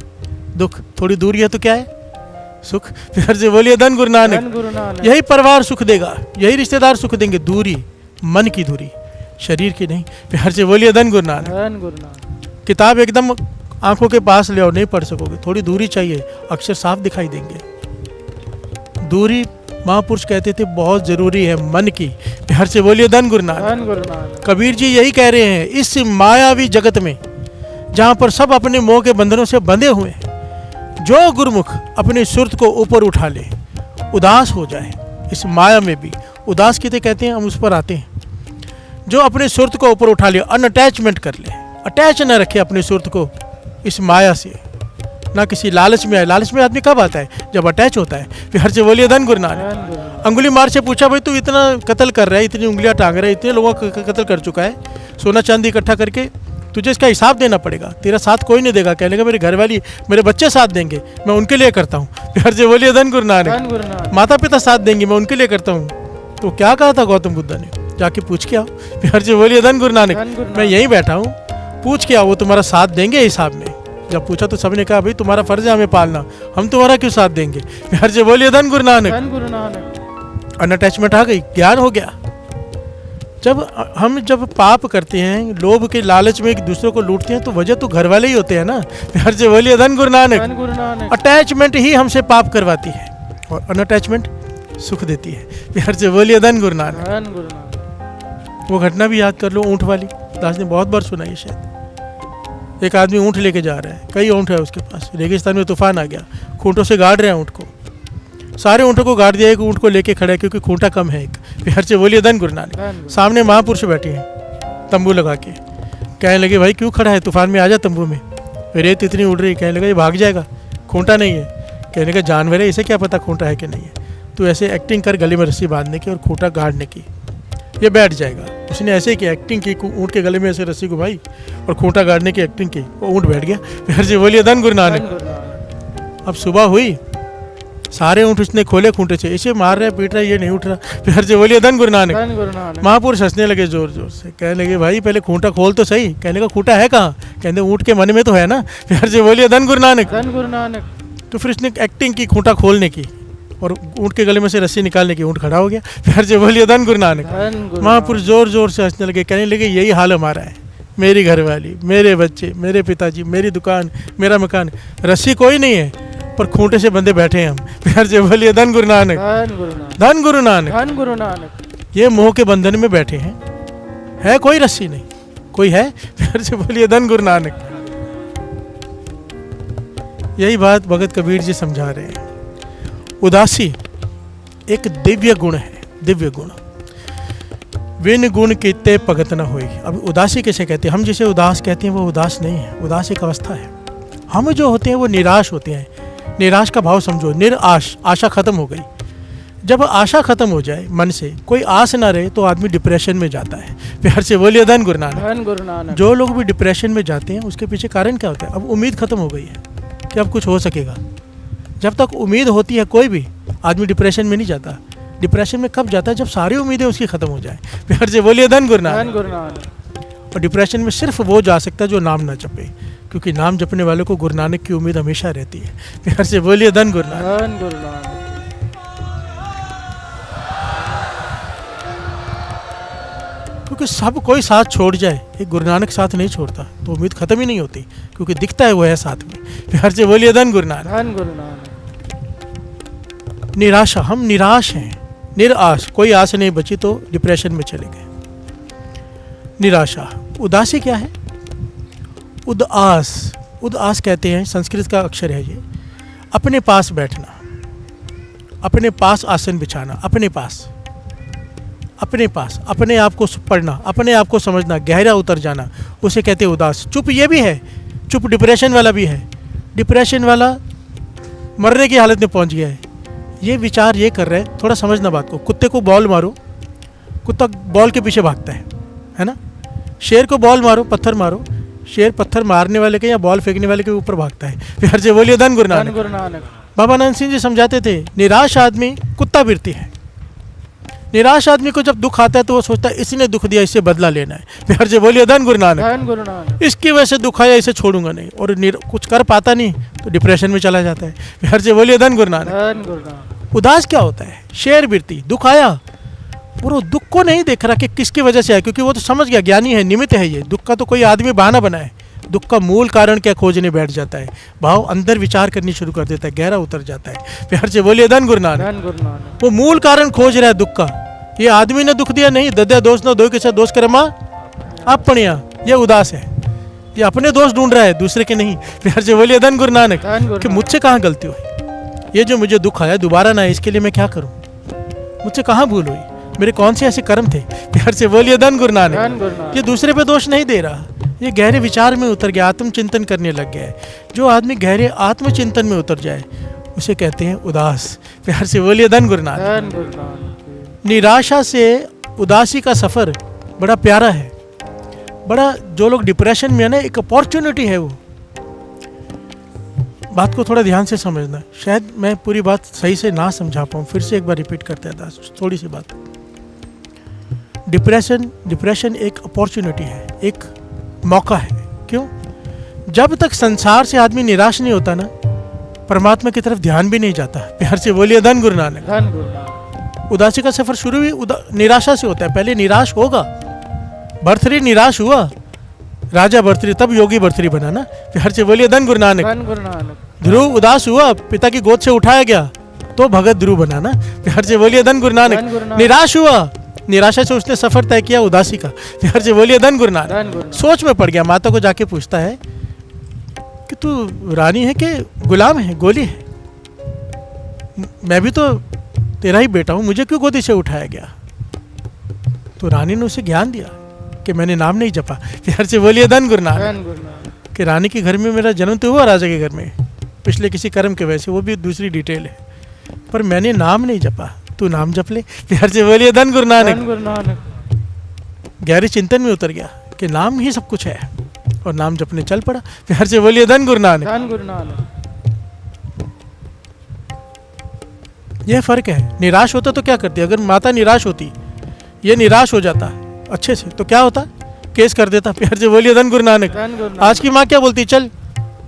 दुख। थोड़ी दूरी है तो क्या है? सुख। प्यार से बोलिए धन गुरु नानक।
धन गुरु नानक।
यही परिवार सुख देगा, यही रिश्तेदार सुख देंगे। दूरी मन की दूरी, शरीर की नहीं। प्यार से बोलिए धन गुरु नानक।
धन गुरु नानक।
किताब एकदम आंखों के पास ले आओ, नहीं पढ़ सकोगे, थोड़ी दूरी चाहिए, अक्षर साफ दिखाई देंगे। दूरी महापुरुष कहते थे बहुत जरूरी है मन की। प्यार से बोलिए धन गुरु नानक।
धन गुरु नानक।
कबीर जी यही कह रहे हैं, इस मायावी जगत में जहाँ पर सब अपने मोह के बंधनों से बंधे हुए हैं, जो गुरुमुख अपनी सुरत को ऊपर उठा ले, उदास हो जाए इस माया में भी। उदास किसे कहते हैं? हम उस पर आते हैं। जो अपने सुरत को ऊपर उठा ले, अनअटैचमेंट कर ले, अटैच न रखे अपनी सुरत को इस माया से, ना किसी लालच में आए। लालच में आदमी कब आता है? जब अटैच होता है। प्यार से बोलिए धन गुरु नानक।
धन गुरु नानक।
अंगुली मार से पूछा भाई तू इतना कत्ल कर रहा है, इतनी उंगलियां टांग रहा है, इतने लोगों का कत्ल कर चुका है, सोना चांदी इकट्ठा करके, तुझे इसका हिसाब देना पड़ेगा, तेरा साथ कोई नहीं देगा। कहने का मेरे घर वाली, मेरे बच्चे साथ देंगे, मैं उनके लिए करता हूँ। प्यार से बोलिए धन गुरु नानक।
धन गुरु नानक।
माता पिता साथ देंगे, मैं उनके लिए करता हूँ। तो क्या कहा था गौतम बुद्ध ने? जाके पूछ के आओ। प्यार से बोलिए धन गुरु नानक।
धन गुरु
मैं
नानक।
यहीं बैठा हूँ, पूछ के आओ, वो तुम्हारा साथ देंगे हिसाब में। जब पूछा तो सबने कहा भाई तुम्हारा फर्ज है हमें पालना, हम तुम्हारा क्यों साथ देंगे। प्यार से बोलिए धन गुरु नानक।
धन गुरु नानक।
अनअटैचमेंट आ गई, ज्ञान हो गया। जब पाप करते हैं, लोभ के लालच में एक दूसरे को लूटते हैं, तो वजह तो घर वाले ही होते हैं ना। प्यार से बोलिए धन गुरु नानक।
धन गुरु नानक।
अटैचमेंट ही हमसे पाप करवाती है और अनअटैचमेंट सुख देती है। प्यार से बोलिए धन गुरु नानक।
धन गुरु नानक।
वो घटना भी याद कर लो, ऊँट वाली। दास ने बहुत बार सुना ये शायद। एक आदमी ऊँट लेके जा रहा है, कई ऊँट है उसके पास, रेगिस्तान में तूफान आ गया, खूंटों से गाड़ रहे हैं ऊँट को, सारे ऊँटों को गाड़ दिया, एक ऊँट को लेके खड़ा है क्योंकि खूंटा कम है एक। प्यार से बोलिए धन गुरु नानक।
धन गुरु।
सामने महापुरुष बैठे हैं तंबू लगा के, कहने लगे भाई क्यों खड़ा है, तूफान में आ जा तंबू में, रेत इतनी उड़ रही। कहने लगा ये भाग जाएगा, खूंटा नहीं है। कहने का जानवर है, इसे क्या पता खूंटा है कि नहीं है, तो ऐसे एक्टिंग कर गले में रस्सी बांधने की और खूंटा गाड़ने की, ये बैठ जाएगा। उसने ऐसे ही की एक्टिंग की, ऊँट के गले में ऐसे रस्सी घुमाई और खूंटा गाड़ने की एक्टिंग की, वो ऊँट बैठ गया। प्यार से बोलिए धन गुरु
धन
नानक।
गुरु नानक।
अब सुबह हुई, सारे ऊँट उसने खोले खूंटे से, इसे मार रहे पीट रहे, ये नहीं उठ रहा। प्यार से बोलिए धन गुरु नानक।
धन गुरु नानक।
महापुरुष हंसने लगे जोर जोर से, कहने लगे भाई पहले खूंटा खोल तो सही। कहने का खूंटा है कहाँ? कहते ऊँट के मन में तो है ना। प्यार से बोलिए धन गुरु नानक।
धन गुरु नानक।
तो फिर उसने एक्टिंग की खूंटा खोलने की और ऊँट के गले में से रस्सी निकालने की, ऊँट खड़ा हो गया। प्यार से बोलिए धन गुरु नानक।
धन गुरु
महापुरुष जोर जोर से हंसने लगे, कहने लगे यही हाल हमारा है, मेरी घरवाली, मेरे बच्चे, मेरे पिताजी, मेरी दुकान, मेरा मकान, रस्सी कोई नहीं है पर खूंटे से बंधे बैठे हैं हम। प्यार से बोलिए धन गुरु नानक।
धन गुरु नानक।
धन गुरु नानक।
धन गुरु नानक।
ये मोह के बंधन में बैठे हैं, है कोई रस्सी नहीं, कोई है? प्यार से बोलिए धन गुरु नानक। यही बात भगत कबीर जी समझा रहे हैं। उदासी एक दिव्य गुण है, दिव्य गुण। विन गुण कीते भगत न होई। अब उदासी कैसे कहते हैं? हम जिसे उदास कहते हैं वो उदास नहीं है, उदास एक अवस्था है। हम जो होते हैं वो निराश होते हैं। निराश का भाव समझो, निराश, आशा खत्म हो गई। जब आशा खत्म हो जाए मन से, कोई आस ना रहे, तो आदमी डिप्रेशन में जाता है। प्यार से बोलिए धन गुरु नानक।
धन गुरु नानक।
जो लोग भी डिप्रेशन में जाते हैं उसके पीछे कारण क्या होता है? अब उम्मीद खत्म हो गई है कि अब कुछ हो सकेगा। जब तक उम्मीद होती है कोई भी आदमी डिप्रेशन में नहीं जाता। डिप्रेशन में कब जाता है? जब सारी उम्मीदें उसकी खत्म हो जाए। प्यार से बोलिए धन गुरु
धन
नानक।
गुरु नानक।
और डिप्रेशन में सिर्फ वो जा सकता है जो नाम ना जपे, क्योंकि नाम जपने वालों को गुरु नानक की उम्मीद हमेशा रहती है। प्यार से बोलिए धन गुरु नानक।
धन गुरु नानक।
क्योंकि सब कोई साथ छोड़ जाए, एक गुरु नानक साथ नहीं छोड़ता, तो उम्मीद खत्म ही नहीं होती, क्योंकि दिखता है वो है साथ में। प्यार से बोलिए धन गुरु नानक।
धन गुरु नानक।
निराशा, हम निराश हैं, निराश, कोई आस नहीं बची तो डिप्रेशन में चले गए। निराशा। उदासी क्या है? उदास, उदास कहते हैं, संस्कृत का अक्षर है ये। अपने पास बैठना, अपने पास आसन बिछाना, अपने पास, अपने पास, अपने आप को पढ़ना, अपने आप को समझना, गहरा उतर जाना, उसे कहते हैं उदास। चुप ये भी है, चुप डिप्रेशन वाला भी है। डिप्रेशन वाला मरने की हालत में पहुंच गया है, ये विचार ये कर रहे हैं। थोड़ा समझना बात को। कुत्ते को बॉल मारो, कुत्ता बॉल के पीछे भागता है ना? शेर को बॉल मारो, पत्थर मारो, शेर पत्थर मारने वाले के या बॉल फेंकने वाले के ऊपर भागता है। प्यार से बोलिए धन गुरु
धन
नानक।
गुरु नानक।
बाबा नानक सिंह जी समझाते थे, निराश आदमी कुत्ता वृत्ति है। निराश आदमी को जब दुख आता है तो वो सोचता है इसने दुख दिया, इससे बदला लेना है। प्यार से बोलिए धन गुरु नानक।
धन गुरु नानक।
इसकी वजह से दुख आया, इसे छोड़ूंगा नहीं, और कुछ कर पाता नहीं तो डिप्रेशन में चला जाता है। प्यार से बोलिए धन गुरु नानक।
धन गुरु नानक।
उदास क्या होता है? शेर वृत्ति। दुख आया और वो दुख को नहीं देख रहा कि किसकी वजह से आया, क्योंकि वो तो समझ गया, ज्ञानी है, निमित्त है ये। दुख का तो कोई आदमी बहाना बनाए, दुख का मूल कारण क्या खोजने बैठ जाता है। भाव अंदर विचार करनी शुरू कर देता है, गहरा उतर जाता है। प्यार से बोलिए धन गुरु नानक।
धन गुरु नानक।
वो मूल कारण खोज रहा है दुख का। ये आदमी ने दुख दिया नहीं, दद्या दोष न दो के साथ दोष करे माँ अपनिया, ये उदास है। ये अपने दोष ढूंढ रहा है, दूसरे के नहीं। प्यार से बोलिए धन गुरु नानक।
धन गुरु
कि
नानक।
मुझसे कहाँ गलती हुई, ये जो मुझे दुख आया दोबारा ना है, इसके लिए मैं क्या करूं? मुझसे कहाँ भूल हुई, मेरे कौन से ऐसे कर्म थे? प्यार से बोलिए धन गुरु
धन
नानक।
गुरु नानक।
ये दूसरे पे दोष नहीं दे रहा, ये गहरे विचार में उतर गया, आत्मचिंतन करने लग गया है। जो आदमी गहरे आत्मचिंतन में उतर जाए उसे कहते हैं उदास। प्यार से बोलिए धन गुरु नानक।
धन गुरु नानक।
निराशा से उदासी का सफ़र बड़ा प्यारा है, बड़ा। जो लोग डिप्रेशन में है ना, एक अपॉर्चुनिटी है वो। बात को थोड़ा ध्यान से समझना, शायद मैं पूरी बात सही से ना समझा पाऊँ, फिर से एक बार रिपीट करते हैं थोड़ी सी बात। डिप्रेशन एक अपॉर्चुनिटी है, एक मौका है। क्यों? जब तक संसार से आदमी निराश नहीं होता ना, परमात्मा की तरफ ध्यान भी नहीं जाता। प्यार से बोलिए धन गुरु नानक।
धन गुरु नानक।
उदासी का सफर शुरू भी निराशा से होता है। पहले निराश होगा, भर्तृहरि निराश हुआ, राजा भर्तृहरि, तब योगी भर्तृहरि बना ना। प्यार से बोलिए धन गुरु नानक।
धन गुरु नानक।
ध्रुव उदास हुआ, पिता की गोद से उठाया गया, तो भगत ध्रुव बना ना। प्यार से बोलिए धन गुरु
धन गुरु
नानक।
नानक।
निराश हुआ, निराशा से उसने सफर तय किया उदासी का। प्यार से बोलिए धन गुरु नानक।
धन गुरु नानक।
सोच में पड़ गया, माता को जाके पूछता है कि तू रानी है कि गुलाम है, गोली है? मैं भी तो तेरा ही बेटा हूँ, मुझे क्यों गोदी से उठाया गया? तो रानी ने उसे ज्ञान दिया कि मैंने नाम नहीं जपा। प्यार से बोलिए धन गुरु नानक।
धन गुरु नानक।
कि रानी के घर में मेरा जन्म तो हुआ, राजा के घर में, पिछले किसी कर्म के वजह से, वो भी दूसरी डिटेल है, पर मैंने नाम नहीं जपा, तू नाम जप ले। प्यार से बोलिए धन गुरु
धन
नानक।
गुरु नानक।
गहरे चिंतन में उतर गया कि नाम ही सब कुछ है, और नाम जपने चल पड़ा। प्यार से बोलिए धन गुरु नानक।
धन गुरु नानक।
यह फर्क है। निराश होता तो क्या करती? अगर माता निराश होती, ये निराश हो जाता अच्छे से, तो क्या होता? केस कर देता। प्यार से बोलिए धन गुरु नानक।
धन गुरु नानक।
आज की माँ क्या बोलती? चल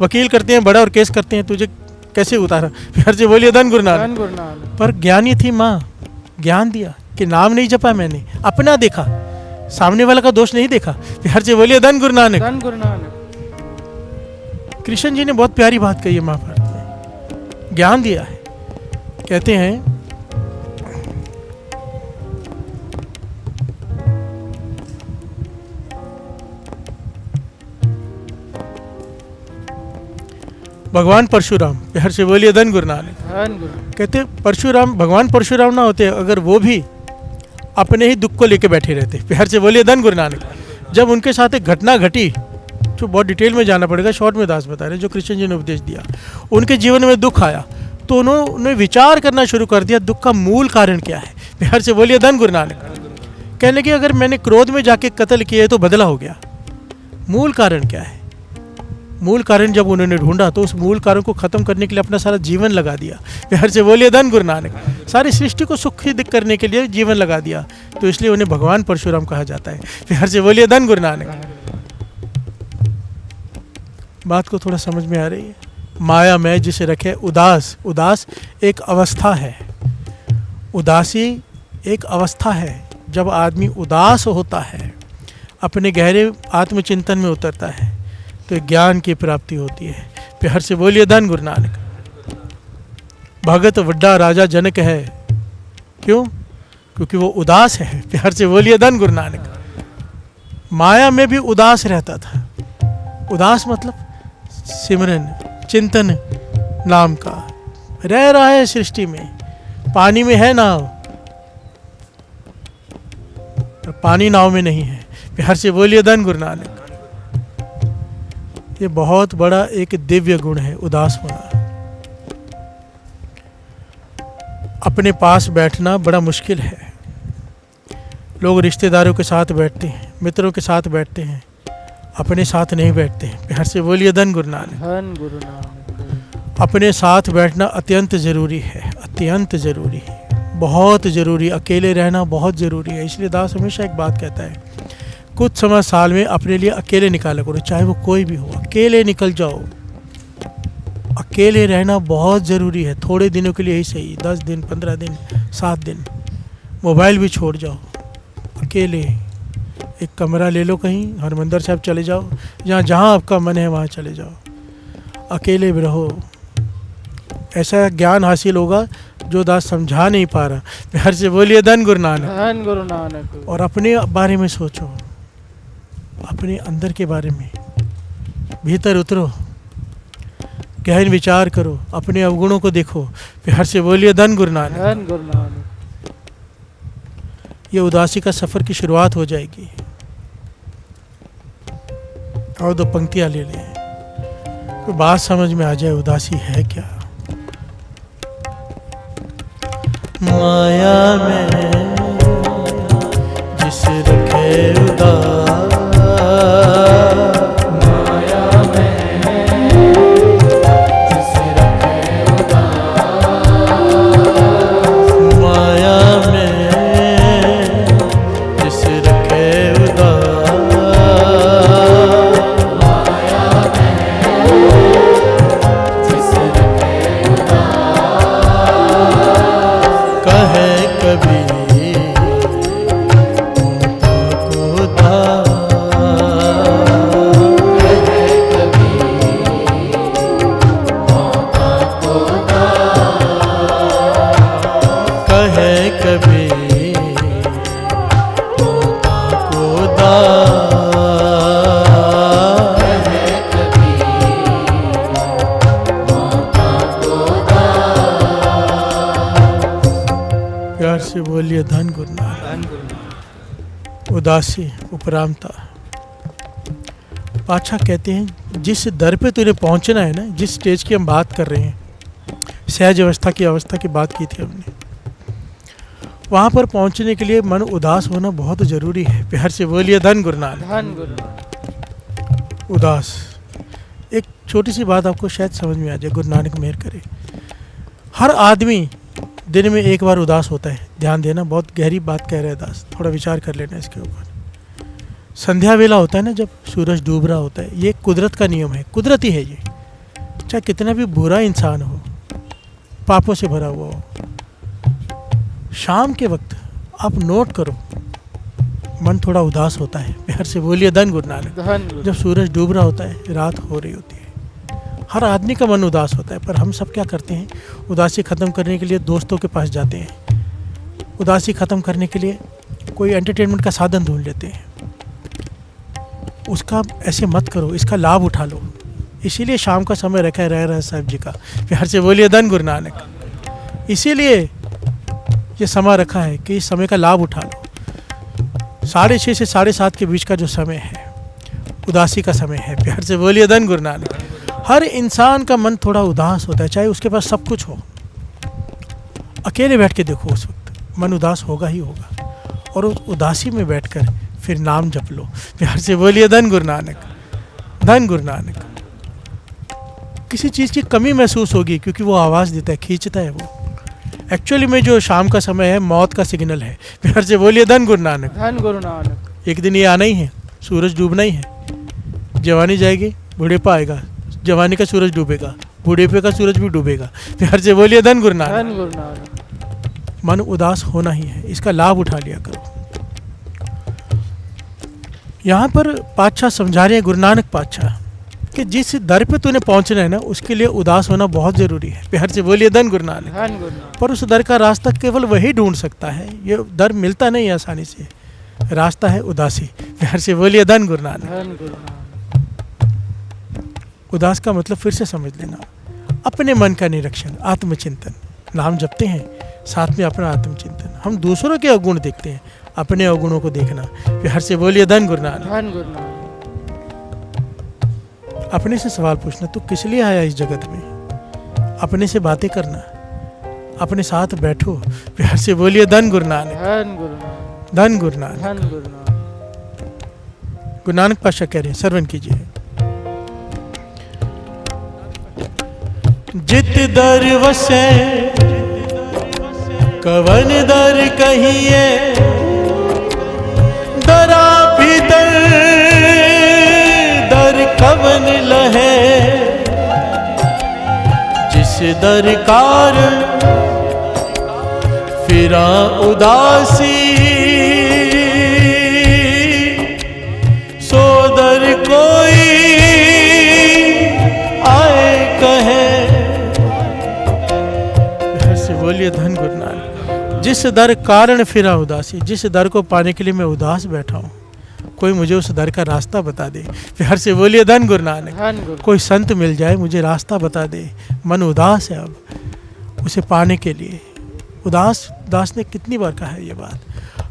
वकील करते हैं बड़ा और केस करते हैं, तुझे कैसे उतारा? प्यार से बोलिए धन गुरु नानक।
धन गुरु नानक।
पर ज्ञानी थी माँ, ज्ञान दिया कि नाम नहीं जपा, मैंने अपना देखा, सामने वाला का दोष नहीं देखा। प्यार से बोलिए धन गुरु नानक।
धन गुरु नानक।
कृष्ण जी ने बहुत प्यारी बात कही है महाभारत में, ज्ञान दिया है। कहते हैं भगवान परशुराम, प्यार से बोलिए धन गुरु नानक।
धन गुरु।
कहते परशुराम, भगवान परशुराम ना होते अगर वो भी अपने ही दुख को लेके बैठे रहते। प्यार से बोलिए धन गुरु नानक। जब उनके साथ एक घटना घटी, जो बहुत डिटेल में जाना पड़ेगा, शॉर्ट में दास बता रहे, जो कृष्ण जी ने उपदेश दिया, उनके जीवन में दुख आया तो उन्होंने विचार करना शुरू कर दिया दुख का मूल कारण क्या है। प्यार से बोलिए धन गुरु नानक। कहने कि अगर मैंने क्रोध में जाके कत्ल किए तो बदला हो गया, मूल कारण क्या है। मूल कारण जब उन्होंने ढूंढा तो उस मूल कारण को खत्म करने के लिए अपना सारा जीवन लगा दिया। प्यार से बोलिए धन गुरु नानक। सारी सृष्टि को सुखी करने के लिए जीवन लगा दिया, तो इसलिए उन्हें भगवान परशुराम कहा जाता है। प्यार से बोलिए धन गुरु नानक। बात को थोड़ा समझ में आ रही है। माया में जिसे रखे उदास, उदास एक अवस्था है, उदासी एक अवस्था है। जब आदमी उदास होता है, अपने गहरे आत्मचिंतन में उतरता है, तो ज्ञान की प्राप्ति होती है। प्यार से बोलिए धन गुरु नानक। भगत वड्डा राजा जनक है, क्यों? क्योंकि वो उदास है। प्यार से बोलिए धन गुरु नानक। माया में भी उदास रहता था। उदास मतलब सिमरन चिंतन नाम का, रह रहा है सृष्टि में, पानी में है नाव पर पानी नाव में नहीं है। प्यार से बोलिए धन गुरु नानक। ये बहुत बड़ा एक दिव्य गुण है, उदास होना। अपने पास बैठना बड़ा मुश्किल है। लोग रिश्तेदारों के साथ बैठते हैं, मित्रों के साथ बैठते हैं, अपने साथ नहीं बैठते हैं। प्यार से बोलिए धन गुरु नानक।
धन गुरु नानक।
अपने साथ बैठना अत्यंत ज़रूरी है, अत्यंत ज़रूरी है, बहुत ज़रूरी। अकेले रहना बहुत ज़रूरी है। इसलिए दास हमेशा एक बात कहता है, कुछ समय साल में अपने लिए अकेले निकाला करो, चाहे वो कोई भी हो, अकेले निकल जाओ। अकेले रहना बहुत ज़रूरी है। थोड़े दिनों के लिए ही सही, 10 दिन 15 दिन 7 दिन, मोबाइल भी छोड़ जाओ, अकेले एक कमरा ले लो, कहीं हरमंदिर साहब चले जाओ, जहाँ आपका मन है वहाँ चले जाओ, अकेले भी रहो। ऐसा ज्ञान हासिल होगा जो दास समझा नहीं पा रहा। प्यार से बोलिए धन गुरु नानक।
धन गुरु नानक।
और अपने बारे में सोचो, अपने अंदर के बारे में भीतर उतरो, गहन विचार करो, अपने अवगुणों को देखो। प्यार से बोलिए धन गुरु नानक।
धन गुरु नानक।
ये उदासी का सफर की शुरुआत हो जाएगी। और 2 पंक्तियां ले लें, तो बात समझ में आ जाए उदासी है क्या। माया में जिस रखे उदास,
माया में जिसे रखे उदास,
माया में जिस रखे उदास,
माया में जिसे रखे उदास,
कहे कभी होता को दास,
कहे कभी मौका को दास,
कहे कभी होता को दास।
कहे कभी मौका को दास।
प्यार से बोलिए धन गुरु नानक।
धन गुरु नानक।
उदासी उपरामता। पातशाह कहते हैं जिस दर पे तुझे पहुंचना है ना, जिस स्टेज की हम बात कर रहे हैं, सहज अवस्था की बात की थी हमने, वहाँ पर पहुंचने के लिए मन उदास होना बहुत ज़रूरी है। प्यार से बोलिए धन गुरु नानक।
धन गुरु नानक।
उदास, एक छोटी सी बात आपको शायद समझ में आ जाए, गुरु नानक मेहर करे। हर आदमी दिन में एक बार उदास होता है। ध्यान देना, बहुत गहरी बात कह रहे हैं दास, थोड़ा विचार कर लेना इसके ऊपर। संध्या वेला होता है ना, जब सूरज डूब रहा होता है, ये कुदरत का नियम है, कुदरती है ये। चाहे कितना भी बुरा इंसान हो, पापों से भरा हुआ हो, शाम के वक्त आप नोट करो, मन थोड़ा उदास होता है। प्यार से बोलिए धन गुरु नानक।
धन गुरु।
जब सूरज डूब रहा होता है, रात हो रही होती है, हर आदमी का मन उदास होता है। पर हम सब क्या करते हैं, उदासी ख़त्म करने के लिए दोस्तों के पास जाते हैं, उदासी ख़त्म करने के लिए कोई एंटरटेनमेंट का साधन ढूंढ लेते हैं। उसका ऐसे मत करो, इसका लाभ उठा लो। इसीलिए शाम का समय रखा है रह साहिब जी का। प्यार से बोलिए धन गुरु नानक। इसीलिए ये समय रखा है कि इस समय का लाभ उठा लो। 6:30 से 7:30 के बीच का जो समय है उदासी का समय है। प्यार से बोलिए धन गुरु नानक। हर इंसान का मन थोड़ा उदास होता है, चाहे उसके पास सब कुछ हो। अकेले बैठ के देखो, उस वक्त मन उदास होगा ही होगा, और उस उदासी में बैठकर फिर नाम जप लो। प्यार से बोलिए धन गुरु नानक, धन गुरु नानक। किसी चीज़ की कमी महसूस होगी क्योंकि वो आवाज़ देता है, खींचता है। वो एक्चुअली में जो शाम का समय है मौत का सिग्नल है। प्यार से बोलिए धन गुरु नानक,
धन गुरु नानक।
एक दिन ये आना ही है, सूरज डूबना ही है। जवानी जाएगी, बुढ़ेपा आएगा, जवानी का सूरज डूबेगा, बुढ़ेपे का सूरज भी डूबेगा। प्यार से बोलिए धन गुरु नानक।
धन गुरु नानक।
मन उदास होना ही है, इसका लाभ उठा लिया करो। यहाँ पर पातशाह समझा रहे हैं, गुरु नानक पातशाह, कि जिस दर पे तूने पहुँचना है ना, उसके लिए उदास होना बहुत ज़रूरी है। प्यार से बोलिए धन गुरु नानक।
धन गुरु नानक।
पर उस दर का रास्ता केवल वही ढूंढ सकता है, ये दर मिलता नहीं आसानी से। रास्ता है उदासी। प्यार से बोलिए धन गुरु नानक।
धन गुरु नानक।
उदास का मतलब फिर से समझ लेना, अपने मन का निरीक्षण, आत्मचिंतन। नाम जपते हैं, साथ में अपना आत्मचिंतन। हम दूसरों के अवगुण देखते हैं, अपने अवगुणों को देखना। प्यार से बोलिए धन गुरु नानक।
धन गुरु नानक।
अपने से सवाल पूछना, तू किस लिए आया इस जगत में? अपने से बातें करना, अपने साथ बैठो। प्यार से बोलिए धन गुरु नानक,
धन गुरु नानक।
धन गुरु नानक।
धन गुरु नानक।
गुरु नानक पातशाह कह रहे हैं, श्रवण कीजिए। जित दर वसे कवन दर कहिए, दरा भीतर दर कवन लहे। जिस दर कारण फिरा उदासी, सो दर कोई आए कहे। बोलिए धन गुरु नानक। जिस दर कारण फिरा उदासी, जिस दर को पाने के लिए मैं उदास बैठा हूँ, कोई मुझे उस दर का रास्ता बता दे। प्यार से बोलिए धन गुरु नानक।
धन गुरु।
कोई संत मिल जाए, मुझे रास्ता बता दे। मन उदास है, अब उसे पाने के लिए उदास। दास ने कितनी बार कहा है ये बात।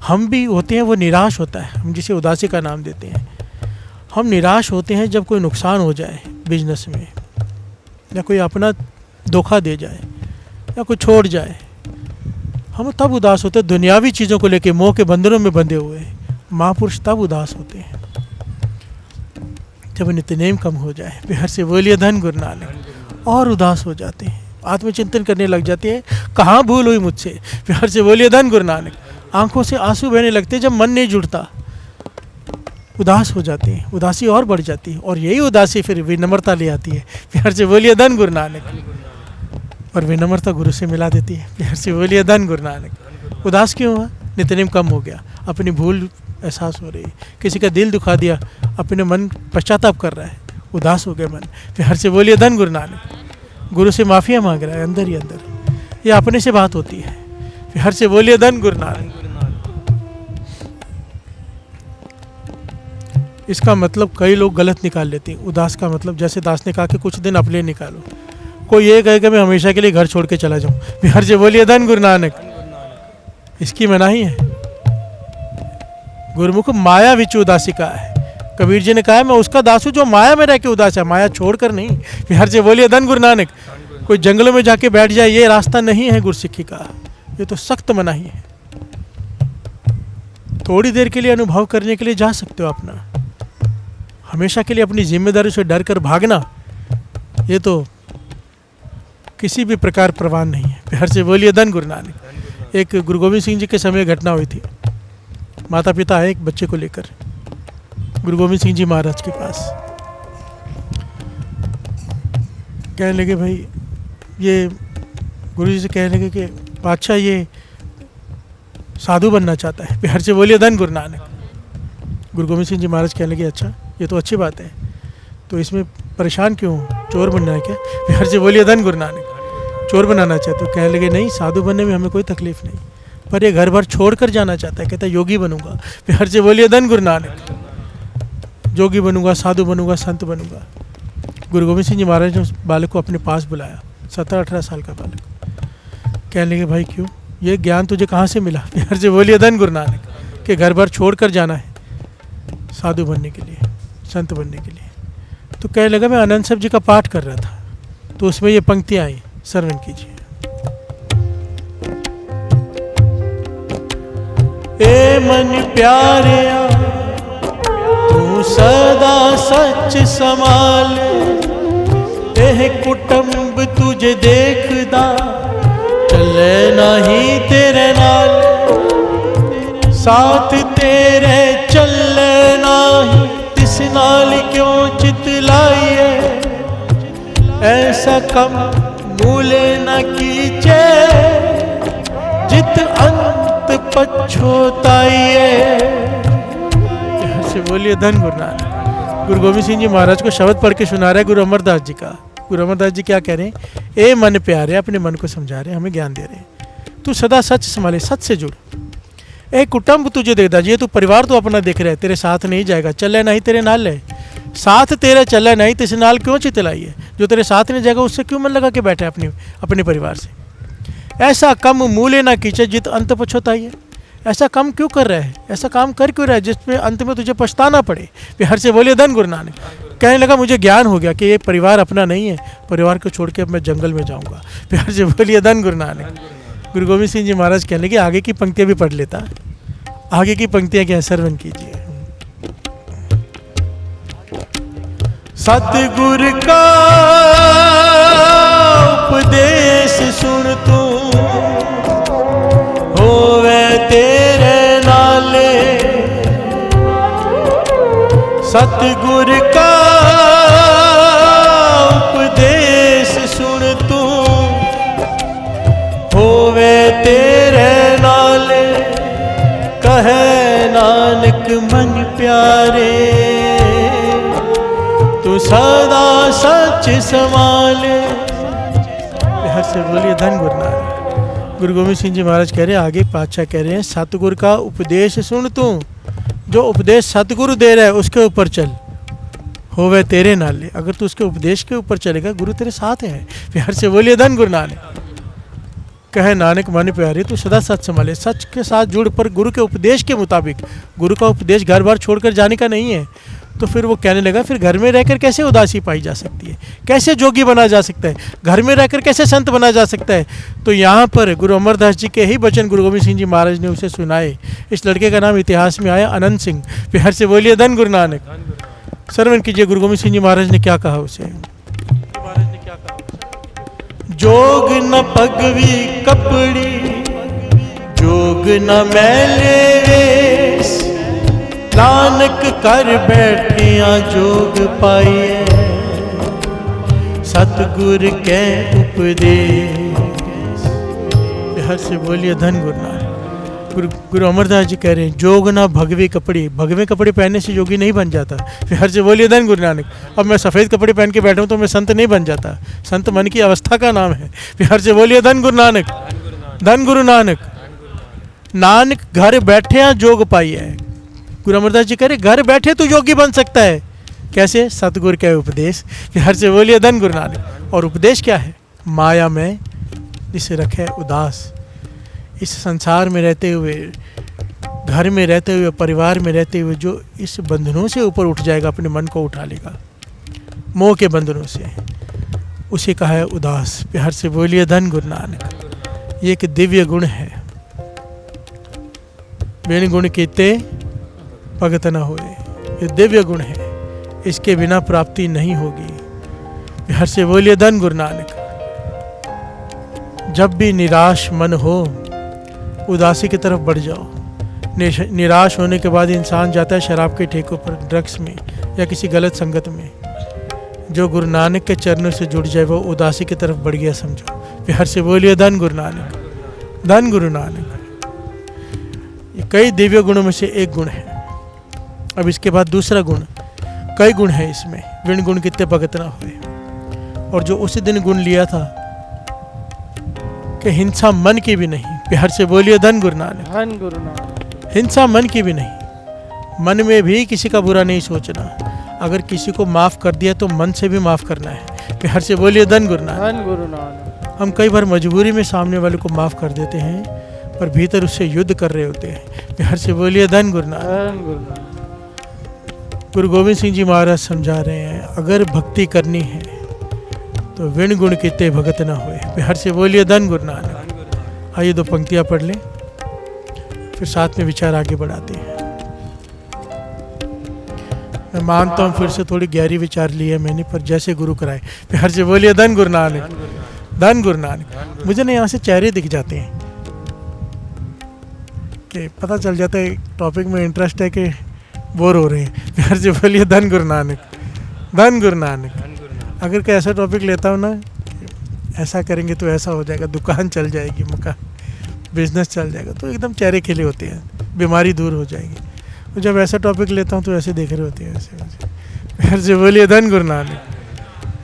हम भी होते हैं, वो निराश होता है, हम जिसे उदासी का नाम देते हैं। हम निराश होते हैं जब कोई नुकसान हो जाए बिजनेस में, या कोई अपना धोखा दे जाए, या कोई छोड़ जाए। हम तब उदास होते हैं, दुनियावी चीज़ों को लेके मोह के बंधनों में बंधे हुए। महापुरुष तब उदास होते हैं जब नित्यनेम कम हो जाए। प्यार से बोलिए धन गुरु नानक। और उदास हो जाते हैं, आत्मचिंतन करने लग जाते हैं, कहाँ भूल हुई मुझसे। प्यार से बोलिए धन गुरु नानक। आंखों से आंसू बहने लगते हैं जब मन नहीं जुड़ता, उदास हो जाते हैं, उदासी और बढ़ जाती है, और यही उदासी फिर विनम्रता ले आती है। प्यार से बोलिए धन गुरु नानक। और विनम्रता गुरु से मिला देती है। प्यार से बोलिए धन गुरु नानक। उदास क्यों हुआ? नित्यनेम कम हो गया, अपनी भूल एहसास हो रही है, किसी का दिल दुखा दिया, अपने मन पश्चाताप कर रहा है, उदास हो गया मन। प्यार से बोलिए धन गुरु नानक। गुरु से माफिया मांग रहा है अंदर ही अंदर, ये अपने से बात होती है। प्यार से बोलिए धन गुरु नानक। इसका मतलब कई लोग गलत निकाल लेते हैं। उदास का मतलब, जैसे दास ने कहा कि कुछ दिन अपने निकालो, कोई ये कहेगा मैं हमेशा के लिए घर छोड़ के चला जाऊं। प्यार से बोलिए धन गुरु नानक। इसकी मनाही है। गुरुमुख माया विच उदासी का है। कबीर जी ने कहा है मैं उसका दास हूं जो माया में रह के उदास है, माया छोड़कर नहीं। प्यार से बोलिए धन गुरु नानक। कोई जंगलों में जाके बैठ जाए, ये रास्ता नहीं है गुरसिक्खी का, ये तो सख्त मनाही है। थोड़ी देर के लिए अनुभव करने के लिए जा सकते हो अपना, हमेशा के लिए अपनी जिम्मेदारी से डर कर भागना, ये तो किसी भी प्रकार प्रवान नहीं है। प्यार से बोलिए धन गुरु नानक। एक गुरु गोविंद सिंह जी के समय घटना हुई थी। माता पिता आए एक बच्चे को लेकर गुरु गोविंद सिंह जी महाराज के पास, कहने लगे भाई ये, गुरु जी से कहने लगे कि पातशाह ये साधु बनना चाहता है। प्यार से बोलिए धन गुरु नानक। गुरु गोविंद सिंह जी महाराज कहने लगे अच्छा ये तो अच्छी बात है, तो इसमें परेशान क्यों, चोर बनना है क्या? प्यार से बोलिए धन गुरु नानक। चोर बनाना चाहते हो? कहने लगे नहीं, साधु बनने में हमें कोई तकलीफ नहीं, पर ये घर भर छोड़ कर जाना चाहता है, कहता है योगी बनूंगा। प्यार से बोलिए धन गुरु नानक। योगी बनूंगा, साधु बनूंगा, संत बनूंगा। गुरु गोविंद सिंह जी महाराज ने उस बालक को अपने पास बुलाया, 17-18 साल का बालक। कहने लगे भाई क्यों, ये ज्ञान तुझे कहाँ से मिला? प्यार से बोलिए धन गुरु नानक, कि घर भर छोड़ कर जाना है साधु बनने के लिए, संत बनने के लिए। तो कहने लगा मैं आनंद साहब जी का पाठ कर रहा था, तो उसमें ये पंक्तियाँ आई, श्रवण कीजिए। ए मन प्यारिया तू सदा सच संभाल, एह कुटुंब तुझे देखदा चले नहीं तेरे नाल, साथ तेरे चले नहीं तिस नाल क्यों चितलाइए, ऐसा कम मूले न कीजे जित अंत पछोताइए। से बोलिए धन गुरु नानक। गुरु गोविंद सिंह जी महाराज को शब्द पढ़ के सुना रहा है गुरु अमरदास जी का। गुरु अमरदास जी क्या कह रहे हैं? ए मन प्यारे, अपने मन को समझा रहे हैं, हमें ज्ञान दे रहे हैं। तू सदा सच संभाले, सच से जुड़। ए कुटुंब तुझे देखता, ये तू परिवार तो अपना देख रहा है, तेरे साथ नहीं जाएगा, चले नहीं तेरे नाल है, साथ तेरे चले नहीं तिस नाल क्यों चितलाई है, जो तेरे साथ नहीं जाएगा उससे क्यों मन लगा के बैठे अपने परिवार से। ऐसा कम मूल्य ना कीचे जित अंत पछताई है, ऐसा काम क्यों कर रहा है, ऐसा काम कर क्यों रहा है जिसमें अंत में तुझे पछताना पड़े। प्यार से बोलिए धन गुरु नानक। कहने लगा मुझे ज्ञान हो गया कि ये परिवार अपना नहीं है, परिवार को छोड़ के अब मैं जंगल में जाऊंगा। प्यार से बोलिए धन गुरु नानक। गुरु गोविंद सिंह जी महाराज कहने लगे आगे की पंक्तियां भी पढ़ लेता। आगे की पंक्तियां क्या, श्रवण कीजिए। सतगुरु का उपदेश सुन तू होवे तेरे नाले, सतगुरु का उपदेश सुन तू होवे तेरे नाले, कहे नानक मन प्यारे तू सदा सच संभाले। हर से बोलिए धन गुरु नानक। गुरु गोविंद सिंह जी महाराज कह रहे हैं, आगे पातशाह कह रहे हैं, सतगुरु का उपदेश सुन तू, जो उपदेश सतगुरु दे रहा है उसके ऊपर चल, होवे तेरे नाले। अगर तू उसके उपदेश के ऊपर चलेगा गुरु तेरे साथ है। प्यार से बोलिए धन गुरु नानक। कहे नानक मन प्यारे तू सदा सच संभाले, सच के साथ जुड़, पर गुरु के उपदेश के मुताबिक। गुरु का उपदेश घर बार छोड़कर जाने का नहीं है। तो फिर वो कहने लगा फिर घर में रहकर कैसे उदासी पाई जा सकती है, कैसे जोगी बना जा सकता है, घर में रहकर कैसे संत बना जा सकता है। तो यहाँ पर गुरु अमरदास जी के ही वचन गुरु गोविंद सिंह जी महाराज ने उसे सुनाए। इस लड़के का नाम इतिहास में आया अनंत सिंह। प्यार से बोलिए धन गुरु नानक। श्रवण कीजिए गुरु गोविंद सिंह जी महाराज ने क्या कहा उसे। जोग न पगवी कपड़ी, जोग न मैले वेश, नानक कर बैठिया जोग पाइए, सतगुर के उपदेश। हर से बोलिए धन गुरु नानक। गुरु अमरदास जी कह रहे हैं जोग ना भगवे कपड़े, भगवे कपड़े पहनने से योगी नहीं बन जाता। फिर हर से बोलिए धन गुरु नानक। अब मैं सफ़ेद कपड़े पहन के बैठा हूँ तो मैं संत नहीं बन जाता, संत मन की अवस्था का नाम है। फिर हर से बोलिए धन गुरु नानक। धन गुरु नानक। नानक घर बैठे जोग पाई है। गुरु अमरदास जी कह रहे घर बैठे तू योगी बन सकता है। कैसे? सतगुरु के उपदेश। हर से बोलिए धन गुरु नानक। और उपदेश क्या है? माया में इसे रखे उदास। इस संसार में रहते हुए, घर में रहते हुए, परिवार में रहते हुए जो इस बंधनों से ऊपर उठ जाएगा, अपने मन को उठा लेगा मोह के बंधनों से, उसे कहा है उदास। प्यार से बोलिए धन गुरु नानक। ये एक दिव्य गुण है। बिन गुण कीते भगत न होए। ये दिव्य गुण है, इसके बिना प्राप्ति नहीं होगी। प्यार से बोलिए धन गुरु नानक। जब भी निराश मन हो उदासी की तरफ बढ़ जाओ। निराश होने के बाद इंसान जाता है शराब के ठेकों पर, ड्रग्स में या किसी गलत संगत में। जो गुरु नानक के चरणों से जुड़ जाए वो उदासी की तरफ बढ़ गया समझो। प्यार से बोलिए धन गुरु नानक। धन गुरु नानक। ये कई दिव्य गुणों में से एक गुण है। अब इसके बाद दूसरा गुण, कई गुण है इसमें। विण गुण कितने भगत ना हुए। और जो उसी दिन गुण लिया था कि हिंसा मन की भी नहीं। प्यार से बोलिए धन गुरु नानक।
धन गुरु नानक।
हिंसा मन की भी नहीं। मन में भी किसी का बुरा नहीं सोचना। अगर किसी को माफ़ कर दिया तो मन से भी माफ़ करना है। प्यार से बोलिए धन गुरु नानक।
धन गुरु नानक।
हम कई बार मजबूरी में सामने वाले को माफ़ कर देते हैं, पर भीतर उससे युद्ध कर रहे होते हैं। प्यार से बोलिए धन गुरु नानक।
धन गुरु नानक।
गुरु गोविंद सिंह जी महाराज समझा रहे हैं, अगर भक्ति करनी है तो विण गुण कीते भगत ना होए। प्यार से बोलिए धन गुरु नानक। आइए 2 पंक्तियाँ पढ़ लें, फिर साथ में विचार आगे बढ़ाते हैं। मैं मानता हूँ फिर से थोड़ी गहरी विचार लिए मैंने, पर जैसे गुरु कराए। प्यार से बोलिए धन गुरु नानक। धन गुरु नानक। मुझे ना यहाँ से चेहरे दिख जाते हैं कि पता चल जाता है टॉपिक में इंटरेस्ट है कि बोर हो रहे हैं। प्यार से बोलिए धन गुरु नानक। धन गुरु नानक। अगर कोई ऐसा टॉपिक लेता हूँ ना, ऐसा करेंगे तो ऐसा हो जाएगा, दुकान चल जाएगी, मकान बिजनेस चल जाएगा, तो एकदम चेहरे खिले होते हैं, बीमारी दूर हो जाएगी। तो जब ऐसा टॉपिक लेता हूँ तो ऐसे देख रहे होते हैं, ऐसे ऐसे। प्यार से बोलिए धन गुरु नानक।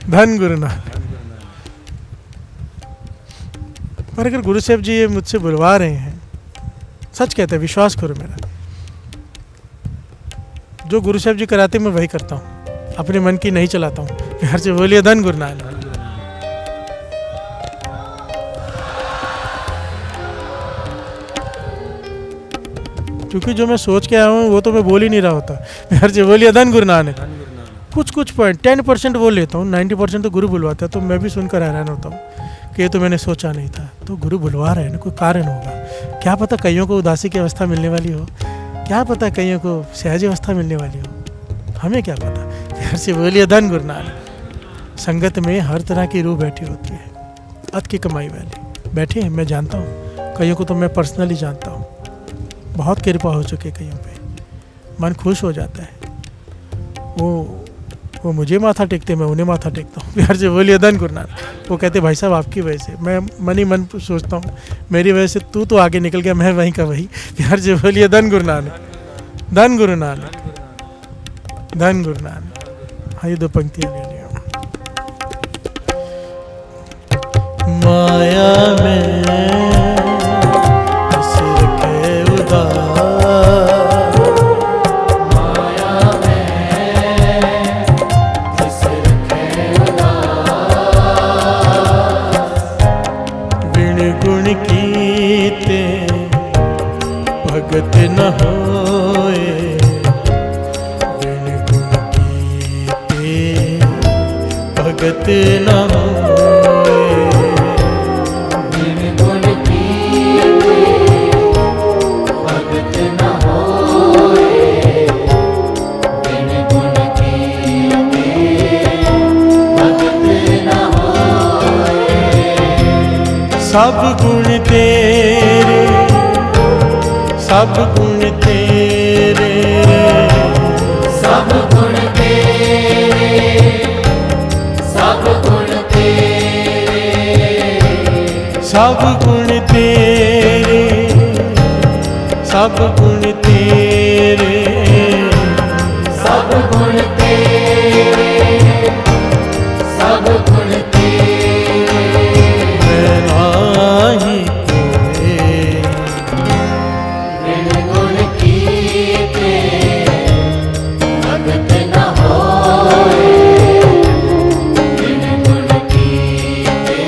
धन गुरु नानक। पर अगर गुरु साहब जी ये मुझसे बुलवा रहे हैं, सच कहते हैं, विश्वास करो मेरा, जो गुरु साहब जी कराते मैं वही करता हूँ, अपने मन की नहीं चलाता हूँ। प्यार से बोलिए धन गुरु नानक। क्योंकि जो मैं सोच के आया हूँ वो तो मैं बोल ही नहीं रहा होता। प्यार से बोलिए धन गुरु नानक। कुछ पॉइंट 10% बोल लेता हूँ, 90% तो गुरु बुलवाता है, तो मैं भी सुनकर हैरान होता हूँ कि ये तो मैंने सोचा नहीं था। तो गुरु बुलवा रहे हैं ना, कोई कारण होगा। क्या पता कईयों को उदासी की अवस्था मिलने वाली हो, क्या पता कईयों को सहज अवस्था मिलने वाली हो, हमें क्या पता। प्यार से बोलिए धन गुरु नानक। संगत में हर तरह की रूह बैठी होती है, अत की कमाई वाली बैठे हैं, मैं जानता हूँ। कईयों को तो मैं पर्सनली जानता हूँ, बहुत कृपा हो चुकी है कईयों पे, मन खुश हो जाता है। वो मुझे माथा टेकते, मैं उन्हें माथा टेकता हूँ। प्यार से बोलिए धन गुरु नानक। वो कहते भाई साहब आपकी वजह से, मैं मन ही मन सोचता हूँ मेरी वजह से तू तो आगे निकल गया, मैं वहीं का वही। प्यार से बोलिए धन गुरु नानक। धन गुरु नानक। धन गुरु नानक। हाँ, ये 2 पंक्तियाँ ले लिया। माया में हंस रखे उदास,
माया में जिस रखे उदास,
बिन गुण कीते भगत न होए। बिन गुण कीते भगत न होए।
बिन गुण कीते भगत न होए। बिन गुण कीते भगत न होए।
सब गुण तेरे, सब गुण तेरे,
सब गुण तेरे, सब गुण तेरे,
सब गुण तेरे, सब गुण तेरे,
सब गुण तेरे, सब गुण तेरे।
मैं नाही कोई।
बिन गुण कीते भगत न होए। बिन गुण कीते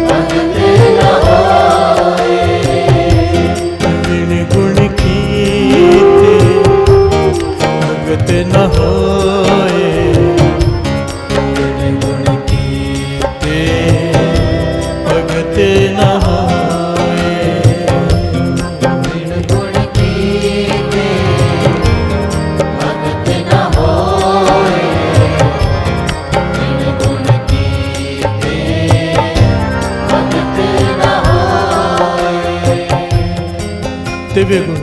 भगत न होए।
बिन गुण कीते भगत न होए।
बिन गुण कीते
भगत न होए।
बिन गुण कीते भगत न होए। बिन गुण कीते भगत न होए।
दिव्य गुण,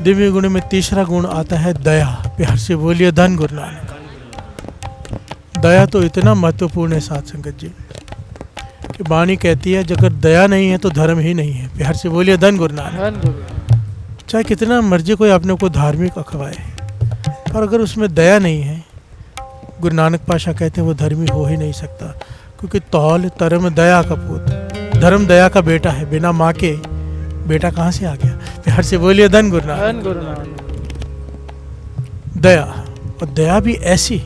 दिव्य गुण में तीसरा गुण आता है दया। प्यार से बोलिए धन गुरु नानक। दया तो इतना महत्वपूर्ण है साथ संगत जी कि वाणी कहती है अगर दया नहीं है तो धर्म ही नहीं है। प्यार से बोलिए धन गुरु नानक।
धन गुरु नानक।
चाहे कितना मर्जी कोई अपने को धार्मिक अखवाए, पर अगर उसमें दया नहीं है, गुरु नानक पाशा कहते हैं वो धर्मी हो ही नहीं सकता। क्योंकि तौल धर्म दया का पूत, धर्म दया का बेटा है। बिना माँ के बेटा कहाँ से आ गया। प्यार से बोलिए धन गुरु नानक।
धन गुरु नानक।
दया और दया भी ऐसी,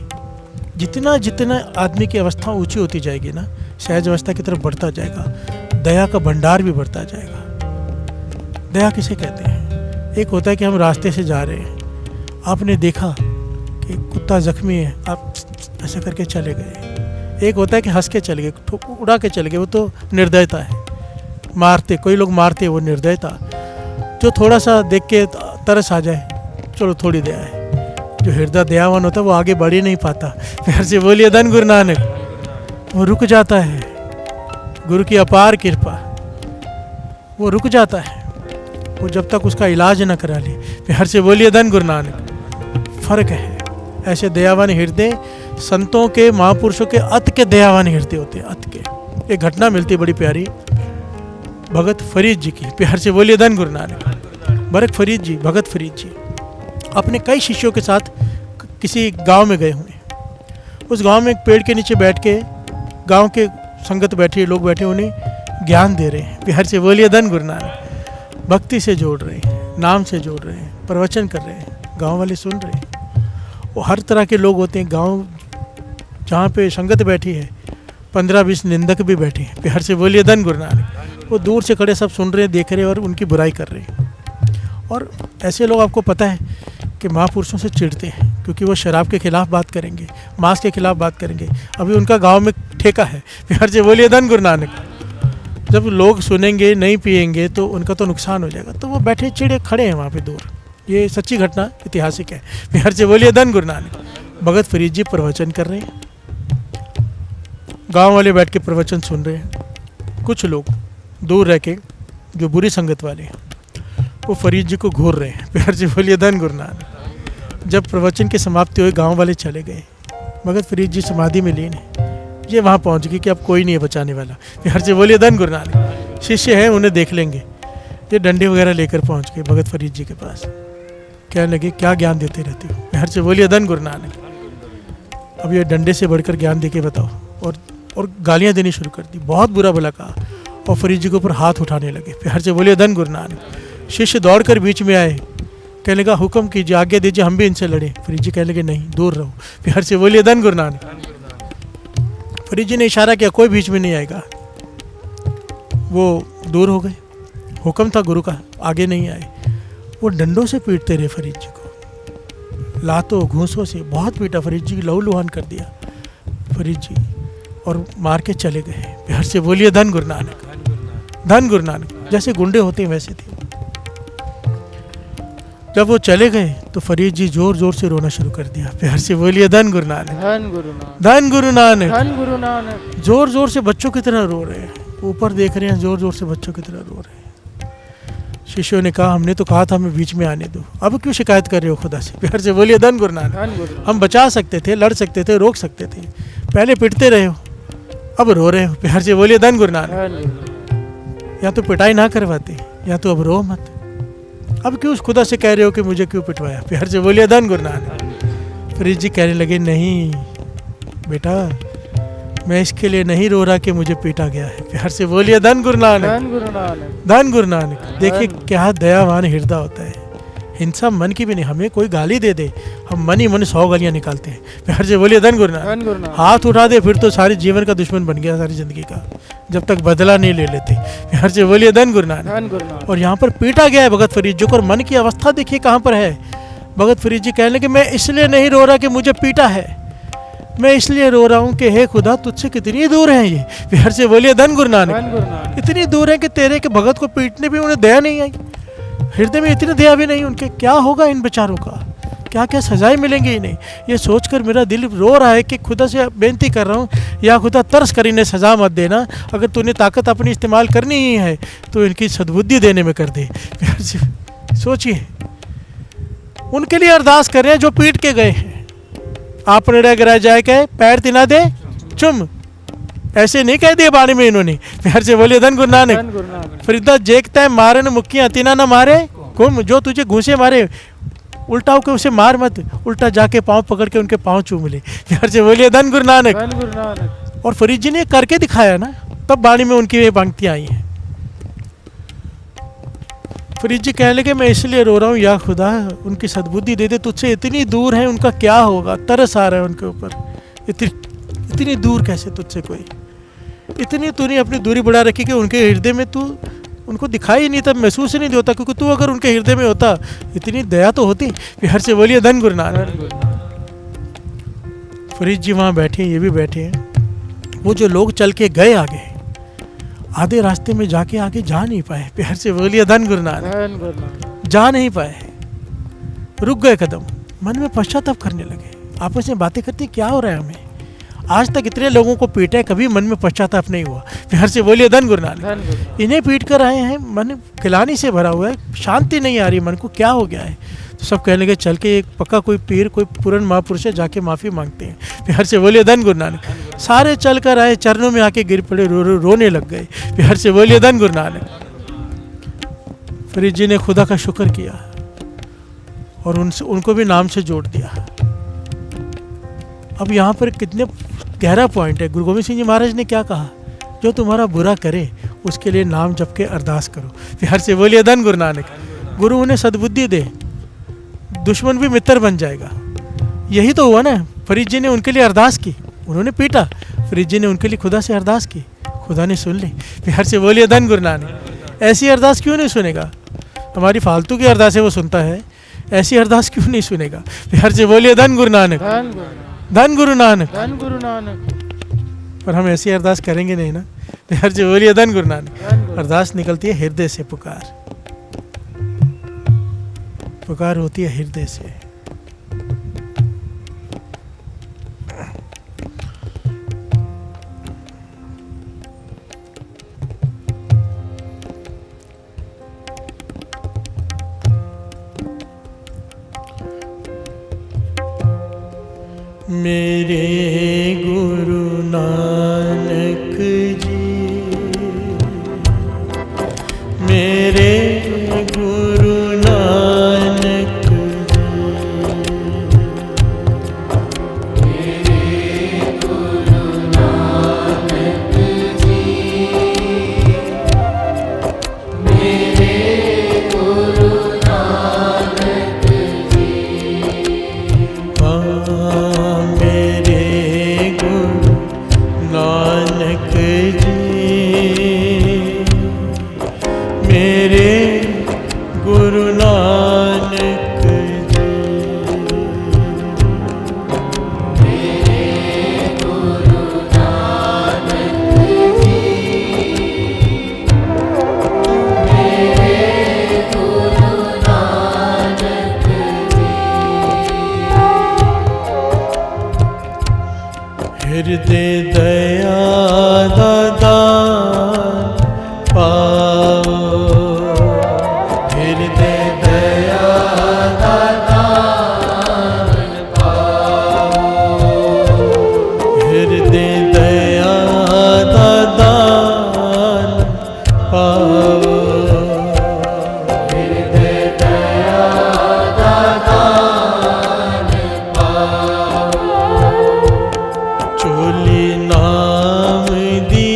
जितना जितना आदमी की अवस्था ऊंची होती जाएगी ना, सहज अवस्था की तरफ बढ़ता जाएगा, दया का भंडार भी बढ़ता जाएगा। दया किसे कहते हैं? एक होता है कि हम रास्ते से जा रहे हैं, आपने देखा कि कुत्ता जख्मी है, आप ऐसा करके चले गए। एक होता है कि हंस के चले गए, उड़ा के चले गए, वो तो निर्दयता है। मारते, कोई लोग मारते, वो निर्दयता। जो थोड़ा सा देख के तरस आ जाए, चलो थोड़ी दया है। जो हृदय दयावान होता है वो आगे बढ़ ही नहीं पाता। प्यार से बोलिए धन गुरु नानक। वो रुक जाता है, गुरु की अपार कृपा, वो रुक जाता है, वो जब तक उसका इलाज न करा ले। प्यार से बोलिए धन गुरु नानक। फर्क है। ऐसे दयावान हृदय संतों के, महापुरुषों के अत के दयावान हृदय होते हैं, अत के। एक घटना मिलती है बड़ी प्यारी, भगत फरीद जी की। प्यार से बोलिए धन गुरु नानक। भगत फरीद जी, भगत फरीद जी अपने कई शिष्यों के साथ किसी गांव में गए हुए। उस गांव में एक पेड़ के नीचे बैठ के गांव के संगत बैठे, लोग बैठे, उन्हें ज्ञान दे रहे हैं। प्यार से बोलिए धन गुरु नानक। भक्ति से जोड़ रहे हैं, नाम से जोड़ रहे हैं, प्रवचन कर रहे हैं, गांव वाले सुन रहे हैं। वो हर तरह के लोग होते हैं गांव जहाँ पे संगत बैठी है, 15-20 निंदक भी बैठे हैं। प्यार से बोलिए धन गुरु नानक। वो दूर से खड़े सब सुन रहे हैं, देख रहे हैं और उनकी बुराई कर रहे हैं। और ऐसे लोग आपको पता है कि महापुरुषों से चिढ़ते हैं, क्योंकि वो शराब के खिलाफ बात करेंगे, मांस के खिलाफ बात करेंगे। अभी उनका गांव में ठेका है। प्यार से बोलिए धन गुरु नानक। जब लोग सुनेंगे, नहीं पिएंगे तो उनका तो नुकसान हो जाएगा, तो वो बैठे चिड़े खड़े हैं वहाँ पे दूर। ये सच्ची घटना ऐतिहासिक है। प्यार से बोलिए धन गुरु नानक। भगत फरीद जी प्रवचन कर रहे हैं, गांव वाले बैठ के प्रवचन सुन रहे हैं। कुछ लोग दूर रह के, जो बुरी संगत वाले हैं, वो फरीद जी को घूर रहे हैं। प्यार से बोलिए धन गुरु नानक। जब प्रवचन की समाप्ति हुई, गांव वाले चले गए, भगत फरीद जी समाधि में लीन है। ये वहाँ पहुँच गई कि अब कोई नहीं है बचाने वाला। प्यार से बोलिए धन गुरु नानक। शिष्य हैं, उन्हें देख लेंगे। ये डंडे वगैरह लेकर पहुँच गए भगत फरीद जी के पास। कहने लगे, क्या ज्ञान देते रहते हो? प्यार से बोलिए धन गुरु नानक। अब ये डंडे से बढ़कर ज्ञान दे के बताओ। और गालियाँ देनी शुरू कर दी, बहुत बुरा भला कहा, और फरीद जी के ऊपर हाथ उठाने लगे। प्यार से बोलिए धन गुरु नानक। शिष्य दौड़कर बीच में आए, कहने लगा, हुक्म कीजिए, आज्ञा दीजिए, हम भी इनसे लड़े। फरीद जी कहने लगे, नहीं, दूर रहो। प्यार से बोलिए धन गुरु नानक। फरीद जी ने इशारा किया, कोई बीच में नहीं आएगा। वो दूर हो गए। हुक्म था गुरु का, आगे नहीं आए। वो डंडों से पीटते रहे फरीद जी को, लातों घूंसों से बहुत पीटा। फरीद जी की लहू लुहान कर दिया फरीद जी, और मार के चले गए। प्यार से बोलिए धन गुरु नानक। धन गुरु नानक। जैसे गुंडे होते हैं वैसे थे। जब वो चले गए तो फरीद जी जोर जोर से रोना शुरू कर दिया। प्यार से बोलिए धन गुरु नानक।
धन गुरु नानक।
धन गुरु नानक।
धन गुरु नानक।
जोर जोर से बच्चों की तरह रो रहे हैं, ऊपर देख रहे हैं, जोर जोर से बच्चों की तरह रो रहे हैं। शिष्यों ने कहा, हमने तो कहा था हमें बीच में आने दो, अब क्यों शिकायत कर रहे हो खुदा से? प्यार से बोलिए धन गुरु नानक।
धन गुरु नानक।
हम बचा सकते थे, लड़ सकते थे, रोक सकते थे, पहले पिटते रहे हो, अब रो रहे हो। प्यार से बोलिए धन गुरु नानक।
धन गुरु नानक।
या तो पिटाई ना करवाते, या तो अब रो मत। अब क्यों उस खुदा से कह रहे हो कि मुझे क्यों पिटवाया? प्यार से बोलिए धन गुरु नानक। फरीद जी कहने लगे, नहीं बेटा, मैं इसके लिए नहीं रो रहा कि मुझे पीटा गया है। प्यार से बोलिए धन गुरु नानक।
धन गुरु नानक।
धन गुरु नानक। देखिए क्या दयावान हृदय होता है। हिंसा मन की भी नहीं, हमें कोई गाली दे दे, हम मन ही मन 100 गालियाँ निकालते हैं। प्यार से बोलिए धन गुरु नानक।
धन गुरु नानक।
हाथ उठा दे फिर तो सारे जीवन का दुश्मन बन गया, सारी जिंदगी का, जब तक बदला नहीं ले लेते। प्यार से बोलिए धन गुरु नानक।
धन गुरु नानक।
और यहाँ पर पीटा गया है भगत फरीद जी को, और मन की अवस्था देखिए कहाँ पर है। भगत फरीद जी कहने लगे, मैं इसलिए नहीं रो रहा कि मुझे पीटा है, मैं इसलिए रो रहा हूँ कि हे खुदा, तुझसे कितनी दूर है ये। प्यार से बोलिए धन गुरु नानक।
धन गुरु नानक।
इतनी दूर है कि तेरे के भगत को पीटने भी उन्हें दया नहीं आई, हृदय में इतनी दया भी नहीं उनके। क्या होगा इन बेचारों का, क्या क्या सजाएं मिलेंगी इन्हें, ये सोचकर मेरा दिल रो रहा है कि खुदा से बेनती कर रहा हूँ, या खुदा तरस कर इन्हें सजा मत देना। अगर तूने ताकत अपनी इस्तेमाल करनी ही है तो इनकी सद्बुद्धि देने में कर दे। प्यार से सोचिए, उनके लिए अरदास कर रहे हैं जो पीट के गए हैं। आपने रह जाए कहे, पैर तिना दे चुम, ऐसे नहीं कह दिए बाणी में इन्होंने। प्यार से बोलिए धन गुरु नानक।
धन गुरु नानक।
फरीदा जेकता है मारन मुक्कियां, तिना ना मारे कुम। जो तुझे घूसे मारे, उल्टा होकर उसे मार मत, उल्टा जाके पाँव पकड़ के उनके पाँव चूम ले। प्यार से बोलिए धन गुरु नानक।
धन गुरु नानक।
और फरीद जी ने करके दिखाया ना, तब बाणी में उनकी ये पंक्तियां आई हैं। फरीद जी कहने लगे मैं इसलिए रो रहा हूँ या खुदा उनकी सद्बुद्धि दे दे, तुझसे इतनी दूर है, उनका क्या होगा, तरस आ रहा है उनके ऊपर। इतनी दूर कैसे तुझसे कोई, इतनी तूने अपनी दूरी बढ़ा रखी कि उनके हृदय में तू उनको दिखाई नहीं, तब महसूस ही नहीं होता, क्योंकि तू अगर उनके हृदय में होता इतनी दया तो होती। हर से बोलिए धन गुरु नानक। फरीद जी वहाँ बैठे हैं, ये भी बैठे हैं। वो जो लोग चल के गए आगे, आधे रास्ते में जाके आगे जा नहीं पाए, प्यार से बोलिए धन गुरु नानक।
धन गुरु नानक।
जा नहीं पाए, रुक गए कदम, मन में पश्चाताप करने लगे, आपस में बातें करते क्या हो रहा है हमें, आज तक इतने लोगों को पीटा है, कभी मन में पश्चाताप नहीं हुआ। प्यार से बोलिए धन गुरु नानक।
धन गुरु नानक।
इन्हें पीट कर आए हैं, मन गिलानी से भरा हुआ है, शांति नहीं आ रही मन को, क्या हो गया है। तो सब कहने लगे चल के एक पक्का कोई पीर, कोई पूर्ण महापुरुष है, जाके माफ़ी मांगते हैं। प्यार से बोलिए धन गुरु नानक। सारे चल कर आए, चरणों में आके गिर पड़े, रोने लग गए। प्यार से बोलिए धन गुरु नानक। फरीद जी ने खुदा का शुक्र किया और उनको भी नाम से जोड़ दिया। अब यहाँ पर कितने गहरा पॉइंट है। गुरु गोविंद सिंह जी महाराज ने क्या कहा, जो तुम्हारा बुरा करे उसके लिए नाम जप के अरदास करो। प्यार से बोलिए धन गुरु नानक। गुरु उन्हें सद्बुद्धि दे, दुश्मन भी मित्र बन जाएगा। यही तो हुआ ना, फरीद जी ने उनके लिए अरदास की, उन्होंने पीटा, फरीद जी ने उनके लिए खुदा से अरदास की, खुदा ने सुन ली। प्यार से बोलिए धन गुरु नानक। ऐसी अरदास क्यों नहीं सुनेगा, हमारी फालतू की अरदास है वो सुनता है, ऐसी अरदास क्यों नहीं सुनेगा। प्यार से बोलिए धन गुरु नानक।
धन गुरु नानक।
धन गुरु नानक।
धन गुरु नानक।
पर हम ऐसी अरदास करेंगे नहीं ना। प्यार से बोलिए धन गुरु नानक।
धन गुरु।
अरदास निकलती है हृदय से, पुकार पुकार होती है हृदय से। मेरे गुरु नानक जी, मेरे गुरु नानक हृदय दया दान पाओ, हृदय दया दान पाओ, हृदय दया दान पाओ, हृदय दया दान पाओ। चोली नाम दी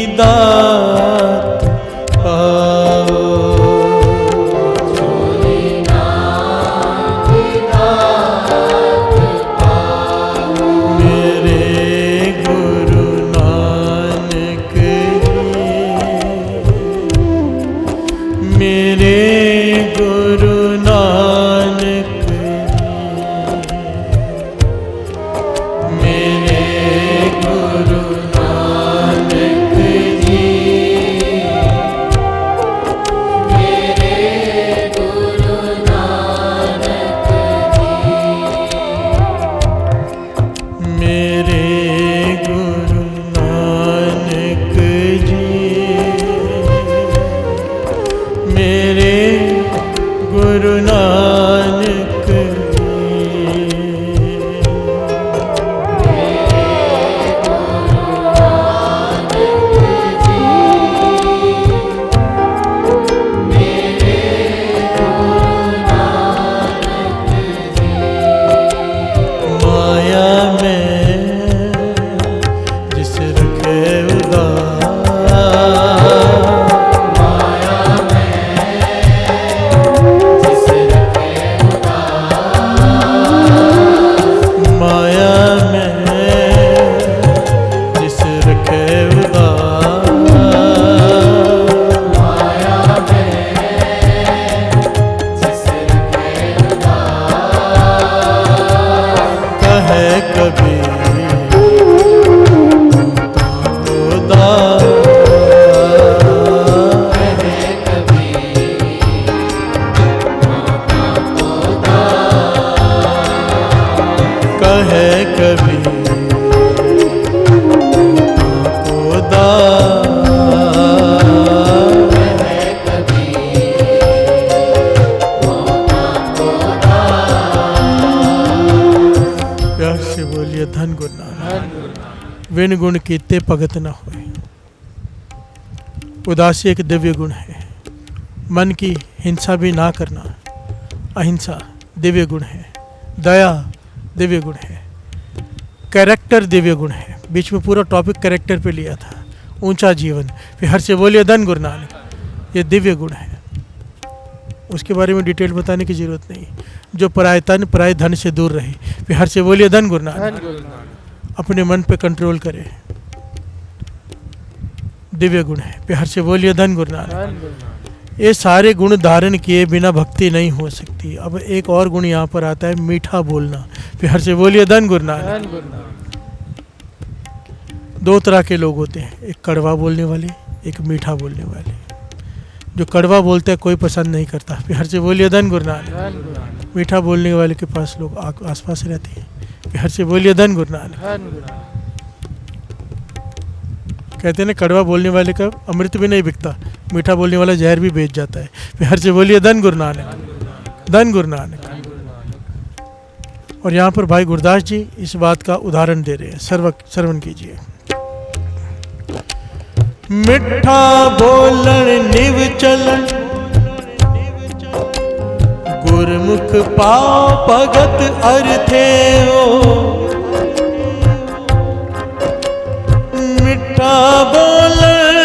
बोलिए धन गुरु नानक।
धन गुरु नानक।
विन गुण कीते भगत न होए। उदासी एक दिव्य गुण है। मन की हिंसा भी ना करना, अहिंसा दिव्य गुण है। दया दिव्य गुण है। कैरेक्टर दिव्य गुण है। बीच में पूरा टॉपिक कैरेक्टर पे लिया था। ऊंचा जीवन, फिर हर से बोलिए धन गुरु नानक। ये दिव्य गुण है, उसके बारे में डिटेल बताने की जरूरत नहीं। जो पराय तन पराय धन से दूर रहे, फिर हर से बोलिए धन गुरु नानक।
धन गुरु नानक।
अपने मन पे कंट्रोल करे, दिव्य गुण है। फिर हर से बोलिए धन गुरु नानक।
धन गुरु नानक।
ये सारे गुण धारण किए बिना भक्ति नहीं हो सकती। अब एक और गुण यहाँ पर आता है, मीठा बोलना। फिर हर से बोलिए धन गुरु नानक।
धन गुरु नानक।
दो तरह के लोग होते हैं, एक कड़वा बोलने वाले, एक मीठा बोलने वाले। जो कड़वा बोलते हैं कोई पसंद नहीं करता। फिर हर से बोलिए धन गुरु नानक।
धन गुरु नानक।
मीठा बोलने वाले के पास लोग आसपास रहते हैं। फिर हर से बोलिए धन गुरु नानक।
धन गुरु नानक।
कहते हैं ना, कड़वा बोलने वाले का अमृत भी नहीं बिकता, मीठा बोलने वाला जहर भी बेच जाता है। फिर हर से बोलिए धन गुरु नानक। धन गुरु नानक। और यहाँ पर भाई गुरदास जी इस बात का उदाहरण दे रहे हैं, श्रवण कीजिए। मिठा बोलन निव चलन, गुरमुख पाव भगत अर्थे हो। मिठा बोलन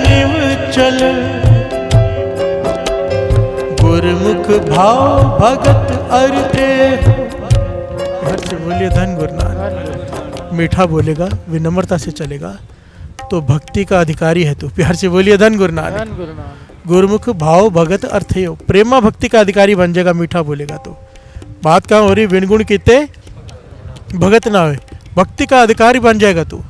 निव चलन, गुरमुख भाव भगत अर्थे हो। हर से बोलिए धन गुरु नानक। मीठा बोलेगा, विनम्रता से चलेगा तो भक्ति का अधिकारी है। तो प्यार से बोलिए धन गुरु नानक।
धन गुरु नानक।
गुरुमुख भाव भगत अर्थे हो। प्रेमा भक्ति का अधिकारी बन जाएगा मीठा बोलेगा तो। बात कहाँ हो रही, विन गुण कीते भगत ना होए, भक्ति का अधिकारी बन जाएगा तू।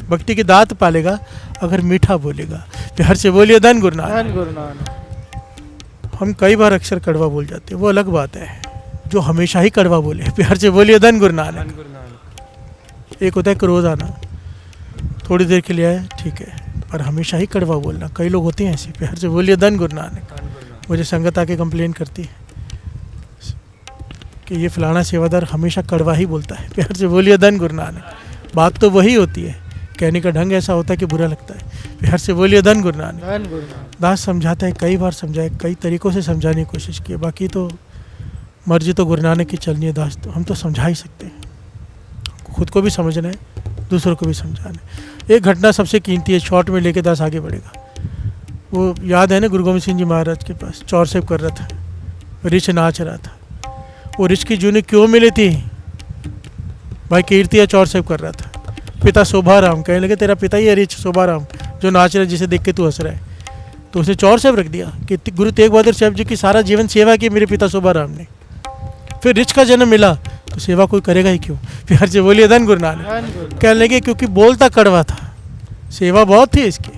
भक्ति की दात पालेगा अगर मीठा बोलेगा। प्यार से बोलिए धन गुरु नानक।
धन गुरु नानक।
हम कई बार अक्सर कड़वा बोल जाते हैं, वो अलग बात है। जो हमेशा ही कड़वा बोले, प्यार से बोलिए धन गुरु नानक।
धन गुरु नानक।
एक होता है क्रोध आना, थोड़ी देर के लिए आए ठीक है, पर हमेशा ही कड़वा बोलना। कई लोग होते हैं ऐसे। प्यार से बोलिए धन गुरु नानक।
धन गुरु नानक।
मुझे संगत आके कंप्लेन करती है कि ये फलाना सेवादार हमेशा कड़वा ही बोलता है। प्यार से बोलिए धन गुरु नानक। बात तो वही होती है, कहने का ढंग ऐसा होता है कि बुरा लगता है। प्यार से बोलिए धन गुरु नानक।
धन गुरु नानक।
दास समझाता है, कई बार समझाए, कई तरीक़ों से समझाने की कोशिश की, बाकी तो मर्जी तो गुरु नानक की चलनी है। दास तो हम तो समझा ही सकते हैं, खुद को भी समझना है, दूसरों को भी समझाना है। एक घटना सबसे कीमती है, शॉर्ट में लेके दास आगे बढ़ेगा। वो याद है ना, गुरु गोविंद सिंह जी महाराज के पास चौर सेव कर रहा था, रिछ नाच रहा था। वो रिछ की जूने क्यों मिली थी? भाई कीर्तिया चौर सेव कर रहा था। पिता शोभाराम कहने लगे, तेरा पिता ही है रिछ शोभाराम जो नाच रहा है, जिसे देख के तू हंस रहा है। तो उसने चौर सेव रख दिया कि गुरु तेग बहादुर साहब जी की सारा जीवन सेवा की मेरे पिता शोभाराम ने। फिर रिछ का जन्म मिला तो सेवा कोई करेगा ही क्यों? प्यार से बोलिए धन गुरु नानक।
धन गुरु नानक।
कहने लगे क्योंकि बोलता कड़वा था, सेवा बहुत थी इसकी।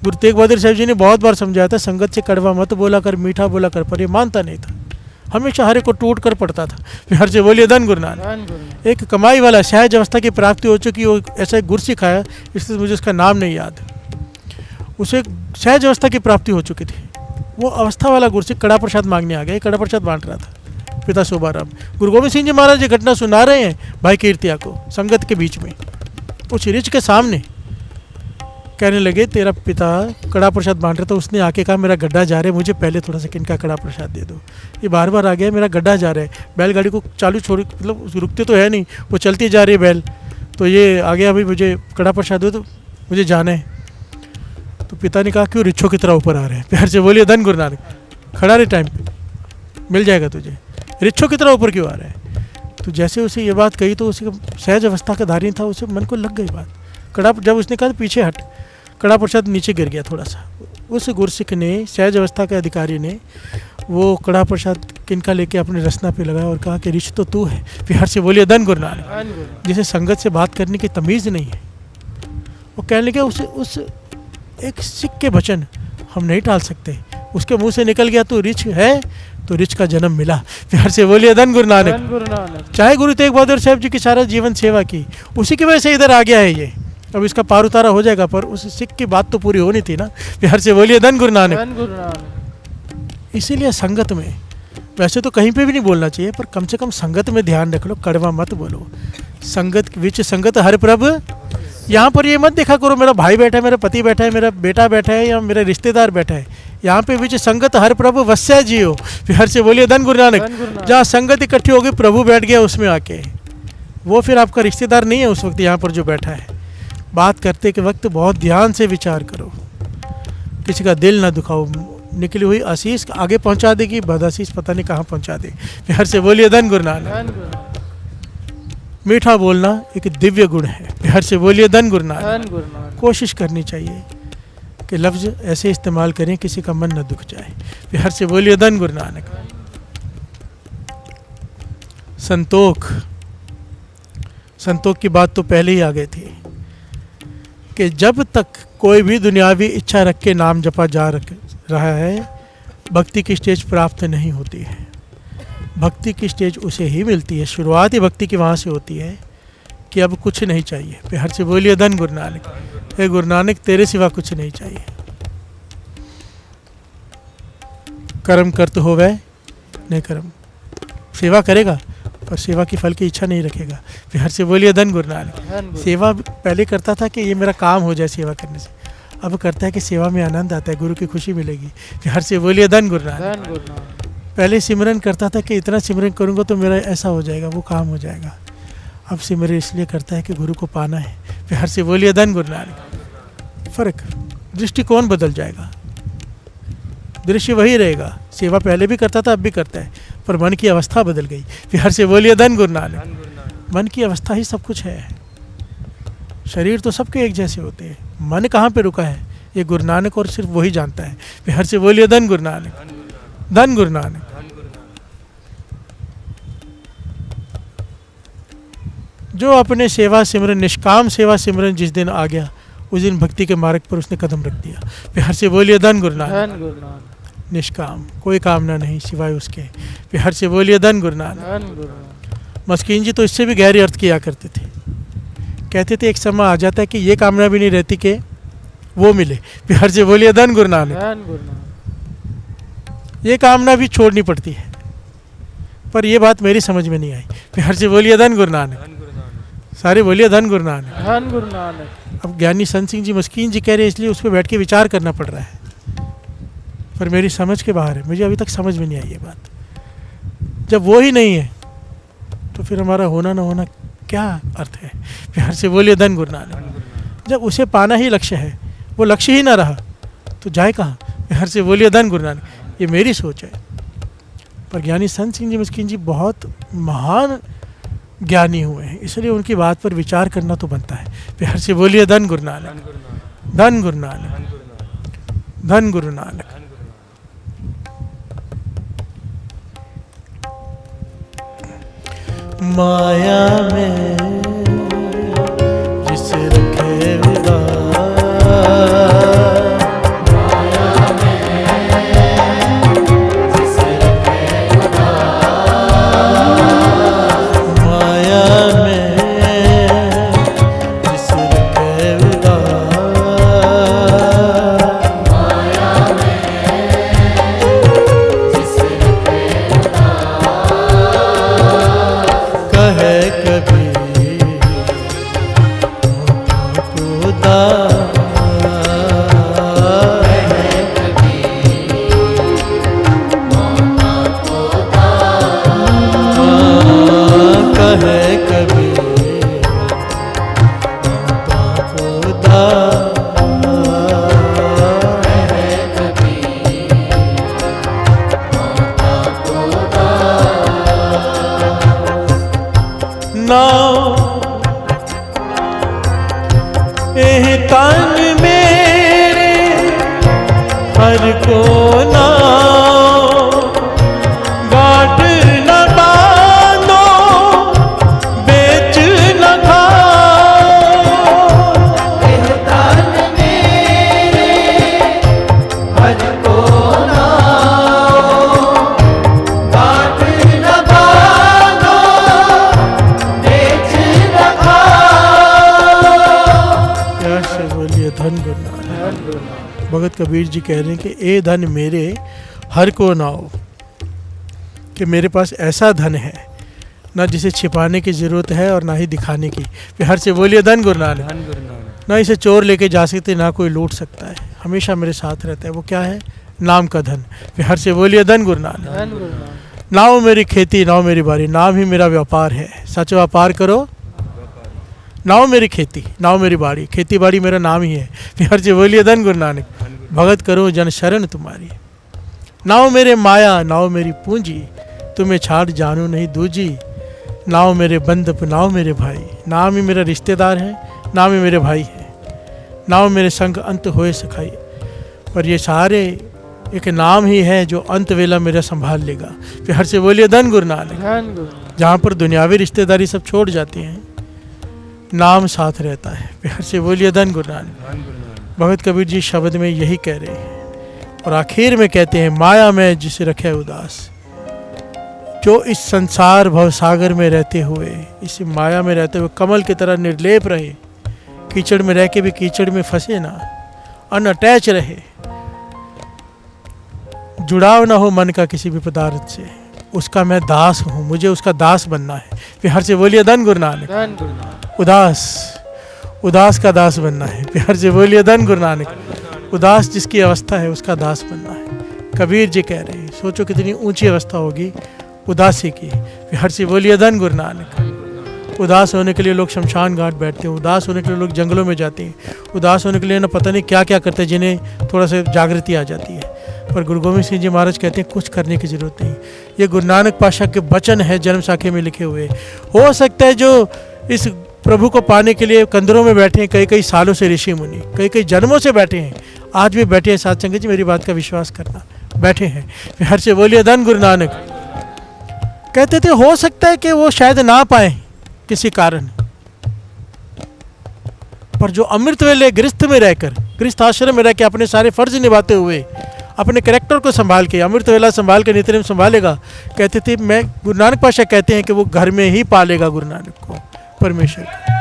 गुरु तेग बहादुर साहब जी ने बहुत बार समझाया था, संगत से कड़वा मत बोला कर, मीठा बोला कर, पर ये मानता नहीं था, हमेशा हरे को टूट कर पड़ता था। प्यार से बोलिए धन गुरु नानक।
धन गुरु नानक।
एक कमाई वाला सहज अवस्था की प्राप्ति हो चुकी, वो ऐसा एक गुर सिखाया, इसलिए मुझे उसका नाम नहीं याद। उसे सहज अवस्था की प्राप्ति हो चुकी थी। वो अवस्था वाला गुरसिख कड़ा प्रसाद मांगने आ गया, कड़ा प्रसाद बांट रहा था पिता शोभाराम। गुरु गोविंद सिंह जी महाराज ये घटना सुना रहे हैं भाई कीर्तिया को संगत के बीच में, उस रिच के सामने। कहने लगे, तेरा पिता कड़ा प्रसाद बांट रहा था, उसने आके कहा मेरा गड्ढा जा रहा है, मुझे पहले थोड़ा सा किनका कड़ा प्रसाद दे दो। ये बार बार आ गया, मेरा गड्ढा जा रहा है। बैलगाड़ी को चालू छोड़, मतलब रुकते तो है नहीं, वो चलती जा रही है बैल, तो ये आ गया, भाई मुझे कड़ा प्रसाद दो, तो मुझे जाना है। तो पिता ने कहा क्यों रिच्छों की तरह ऊपर आ रहे हैं? प्यार से बोलिए धन गुरु नानक। खड़ा रहे, टाइम पे मिल जाएगा तुझे, रिच्छों की तरह ऊपर क्यों आ रहा है? तो जैसे उसे ये बात कही तो उसे सहज अवस्था का धारी था, उसे मन को लग गई बात। कड़ा जब उसने कहा पीछे हट, कड़ा प्रसाद नीचे गिर गया थोड़ा सा। उस गुरसिख ने, सहज अवस्था के अधिकारी ने, वो कड़ा प्रसाद किनका लेके अपने रसना पे लगाया और कहा कि रिछ तो तू है। प्यार से बोलिए धन गुरु नानक।
धन गुरु नानक।
जिसे संगत से बात करने की तमीज़ नहीं है, वो कहने लगे उसे उस एक सिख के वचन हम नहीं टाल सकते। उसके मुंह से निकल गया तो रिछ है, तो रिछ का जन्म मिला। प्यार से बोलिए धन गुरु नानक।
धन गुरु नानक।
चाहे गुरु तेग बहादुर साहब जी की सारा जीवन सेवा की, उसी की वजह से इधर आ गया है ये। अब इसका पार उतारा हो जाएगा, पर उस सिख की बात तो पूरी होनी थी ना। प्यार से बोलिए धन गुरु नानक।
धन गुरु नानक।
इसीलिए संगत में वैसे तो कहीं पे भी नहीं बोलना चाहिए, पर कम से कम संगत में ध्यान रख लो, कड़वा मत बोलो। संगत विच संगत हर प्रभ, यहाँ पर ये मत देखा करो मेरा भाई बैठा है, मेरा पति बैठा है, मेरा बेटा बैठा है या मेरा रिश्तेदार बैठा है। यहाँ पे विच संगत हर प्रभु वस्या जियो, फिर से बोलिए धन गुरु
धन गुरु
नानक।
नानक।
जहाँ संगत इकट्ठी होगी प्रभु बैठ गया उसमें आके, वो फिर आपका रिश्तेदार नहीं है उस वक्त यहाँ पर जो बैठा है। बात करते के वक्त बहुत ध्यान से विचार करो, किसी का दिल ना दुखाओ। निकली हुई आशीष आगे पहुँचा देगी, बदआशीष पता नहीं कहाँ पहुँचा दे। फिर से बोलिए धन गुरु नानक।
धन गुरु नानक।
मीठा बोलना एक दिव्य गुण है। फिर से बोलिए धन गुरु नानक।
धन गुरु नानक।
कोशिश करनी चाहिए कि लफ्ज़ ऐसे इस्तेमाल करें किसी का मन न दुख जाए। फिर से बोलिए धन गुरु नानक। संतोख, संतोख की बात तो पहले ही आ गई थी कि जब तक कोई भी दुनियावी इच्छा रख के नाम जपा जा रहा है, भक्ति की स्टेज प्राप्त नहीं होती है। भक्ति की स्टेज उसे ही मिलती है, शुरुआत ही भक्ति की वहाँ से होती है कि अब कुछ नहीं चाहिए। फिर से बोलिए धन गुरु नानक। हे गुरु नानक, तेरे सिवा कुछ नहीं चाहिए। कर्म करते हो वह नहीं कर्म, सेवा करेगा पर सेवा की फल की इच्छा नहीं रखेगा। फिर से बोलिए धन गुरु नानक।
धन गुरु।
सेवा पहले करता था कि ये मेरा काम हो जाए सेवा करने से, अब करता है कि सेवा में आनंद आता है, गुरु की खुशी मिलेगी। फिर से बोलिए धन गुरु नानक।
धन गुरु नानक।
पहले सिमरन करता था कि इतना सिमरन करूँगा तो मेरा ऐसा हो जाएगा, वो काम हो जाएगा। अब सिमरन इसलिए करता है कि गुरु को पाना है। फिर से बोलिए धन गुरु नानक। फर्क, दृष्टिकोण बदल जाएगा, दृश्य वही रहेगा। सेवा पहले भी करता था, अब भी करता है, पर मन की अवस्था बदल गई। फिर से बोलिए धन गुरु नानक। मन की अवस्था ही सब कुछ है। शरीर तो सबके एक जैसे होते हैं, मन कहाँ पे रुका है ये गुरु नानक और सिर्फ वही जानता है। फिर से बोलिए धन गुरु नानक। धन गुरु नानक। जो अपने सेवा सिमरन, निष्काम सेवा सिमरन जिस दिन आ गया, उस दिन भक्ति के मार्ग पर उसने कदम रख दिया। फिर से बोलिए धन गुरु नानक।
धन गुरु नानक।
निष्काम, कोई कामना नहीं सिवाय उसके। फिर से बोलिए धन गुरु नानक।
धन गुरु नानक।
मस्कीन जी तो इससे भी गहरे अर्थ किया करते थे, कहते थे एक समय आ जाता है कि ये कामना भी नहीं रहती कि वो मिले। फिर से बोलिए धन गुरु नानक।
धन गुरु नानक।
ये कामना भी छोड़नी पड़ती है, पर ये बात मेरी समझ में नहीं आई। फिर से बोलिए धन गुरु नानक। सारे बोलिए धन गुरु नानक।
धन गुरु नानक।
अब ज्ञानी संत सिंह जी मस्कीन जी कह रहे हैं, इसलिए उस पर बैठ के विचार करना पड़ रहा है, पर मेरी समझ के बाहर है। मुझे अभी तक समझ में नहीं आई ये बात। जब वो ही नहीं है तो फिर हमारा होना ना होना क्या अर्थ है। फिर से बोलिए धन गुरु नानक। जब उसे पाना ही लक्ष्य है, वो लक्ष्य ही ना रहा तो जाए कहाँ। फिर से बोलिए धन गुरु नानक। ये मेरी सोच है, पर ज्ञानी संत सिंह जी मस्कीन जी बहुत महान ज्ञानी हुए हैं, इसलिए उनकी बात पर विचार करना तो बनता है। फिर से बोलिए धन गुरु नानक। धन गुरु नानक। धन गुरु नानक। माया में जिस रखे तन मेरे हर को ना गांठ न बांधो, बेच न खाओ।
तन मेरे हर को ना गांठ न बांधो, बेच न खाओ।
प्यार से बोलिए धन गुरु नानक। भगत कबीर जी कह रहे हैं कि ए धन मेरे हर को नाओ, कि मेरे पास ऐसा धन है ना जिसे छिपाने की ज़रूरत है और ना ही दिखाने की। फिर से बोलिए धन गुरु नानक।
धन गुरु नानक।
ना इसे चोर लेके जा सकते, ना कोई लूट सकता है, हमेशा मेरे साथ रहता है। वो क्या है? नाम का धन। फिर से बोलिए धन गुरु नानक।
धन गुरु नानक।
ना हो मेरी खेती, ना हो मेरी बारी, नाम ही मेरा व्यापार है। सच व्यापार करो, ना हो मेरी खेती, ना हो मेरी बाड़ी, खेती बाड़ी मेरा नाम ही है। फिर से बोलिए धन गुरु नानक। भगत करो जन शरण तुम्हारी, ना हो मेरे माया, ना हो मेरी पूंजी, तुम्हें छाड़ जानू नहीं दूजी। ना हो मेरे बंधप, ना हो मेरे भाई, नाम ही मेरा रिश्तेदार है, नाम ही मेरे भाई है। ना हो मेरे संग अंत होए सखाई, पर ये सारे एक नाम ही है जो अंत वेला मेरा संभाल लेगा। फिर से बोलिए धन गुरु नानक।
धन गुरु नानक।
जहाँ पर दुनियावी रिश्तेदारी सब छोड़ जाती हैं, नाम साथ रहता है। फिर से बोलिए धन गुरु नानक।
धन गुरु नानक।
भगत कबीर जी शब्द में यही कह रहे हैं और आखिर में कहते हैं, माया में जिसे रखे उदास, जो इस संसार भवसागर में रहते हुए, इस माया में रहते हुए कमल की तरह निर्लेप रहे, कीचड़ में रह के भी कीचड़ में फंसे ना, अनअटैच रहे, जुड़ाव ना हो मन का किसी भी पदार्थ से, उसका मैं दास हूँ, मुझे उसका दास बनना है। फिर से बोलिए धन गुरु नानक।
धन गुरु नानक।
उदास का दास बनना है। प्यार से बोलिए धन गुरु नानक। उदास जिसकी अवस्था है उसका दास बनना है। कबीर जी कह रहे हैं, सोचो कितनी ऊंची अवस्था होगी उदासी की। प्यार से बोलिए धन गुरु नानक। उदास होने के लिए लोग शमशान घाट बैठते हैं, उदास होने के लिए लोग जंगलों में जाते हैं, उदास होने के लिए ना पता नहीं क्या क्या करते हैं, जिन्हें थोड़ा सा जागृति आ जाती है। पर गुरु गोविंद सिंह जी महाराज कहते हैं कुछ करने की ज़रूरत नहीं। ये गुरु नानक पातशाह के वचन है, जन्म साखे में लिखे हुए। हो सकता है जो इस प्रभु को पाने के लिए कंदरों में बैठे हैं, कई कई सालों से ऋषि मुनि, कई कई जन्मों से बैठे हैं, आज भी बैठे हैं साथ संगत जी, मेरी बात का विश्वास करना, बैठे हैं। हर से बोलिए धन गुरु नानक। कहते थे हो सकता है कि वो शायद ना पाए किसी कारण, पर जो अमृत वेले गृहस्थ में रहकर, गृहस्थ आश्रम में रह के अपने सारे फर्ज निभाते हुए, अपने कैरेक्टर को संभाल के, अमृत वेला संभाल के नित्यनेम संभालेगा, कहते थे मैं, गुरु नानक पातशाह कहते हैं कि वो घर में ही पालेगा गुरु नानक को, परमेश्वर को।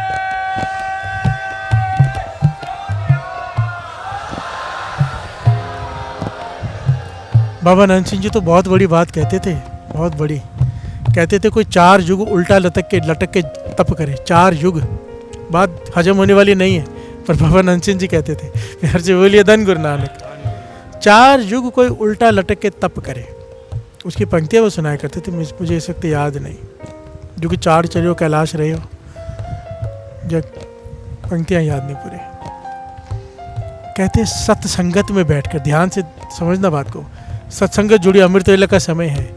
बाबा नंद सिंह जी तो बहुत बड़ी बात कहते थे, बहुत बड़ी कहते थे, कोई 4 युग उल्टा लटक के तप करे। 4 युग बात हजम होने वाली नहीं है, पर बाबा नंद सिंह जी कहते थे। प्यार से बोलिए धन गुरु नानक। 4 युग कोई उल्टा लटक के तप करे, उसकी पंक्तियाँ वो सुनाया करते थे, मुझे इस वक्त याद नहीं। जो कि 4 चलो कैलाश रहे हो, जब पंक्तियाँ याद नहीं पूरे। कहते सत्संगत में बैठकर, ध्यान से समझना बात को, सत्संगत जुड़ी अमृत वेला का समय है,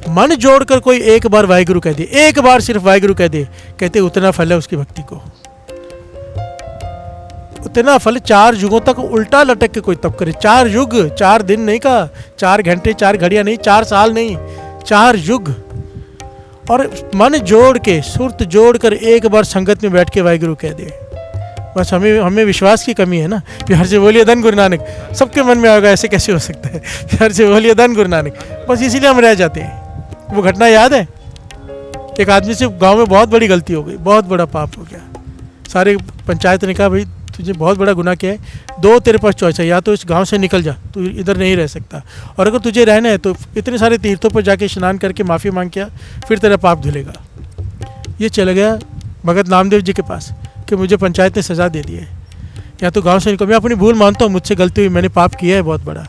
मन जोड़कर कोई एक बार वाहिगुरु कह दे, एक बार सिर्फ वाहिगुरु कह दे, कहते उतना फल है उसकी भक्ति को, उतना फल। 4 युगों तक उल्टा लटक के कोई तप करे। 4 युग, 4 दिन नहीं कहा, 4 घंटे 4 घड़ियां नहीं, 4 साल नहीं, 4 युग। और मन जोड़ के, सुरत जोड़ कर एक बार संगत में बैठ के वाहिगुरु कह दे। बस हमें विश्वास की कमी है ना। प्यार से बोलिए धन गुरु नानक। सबके मन में आएगा ऐसे कैसे हो सकता है। प्यार से बोलिए धन गुरु नानक। बस इसीलिए हम रह जाते हैं। वो घटना याद है, एक आदमी से गांव में बहुत बड़ी गलती हो गई, बहुत बड़ा पाप हो गया। सारे पंचायत ने कहा भाई तुझे बहुत बड़ा गुनाह किया है, 2 तेरे पास चॉइस है, या तो इस गांव से निकल जा, तू इधर नहीं रह सकता, और अगर तुझे रहना है तो इतने सारे तीर्थों पर जाके स्नान करके माफ़ी मांग किया, फिर तेरा पाप धुलेगा। ये चला गया भगत नामदेव जी के पास कि मुझे पंचायत ने सज़ा दे दी है, या तो गांव से निकल। मैं अपनी भूल मानता हूँ, मुझसे गलती हुई, मैंने पाप किया है बहुत बड़ा,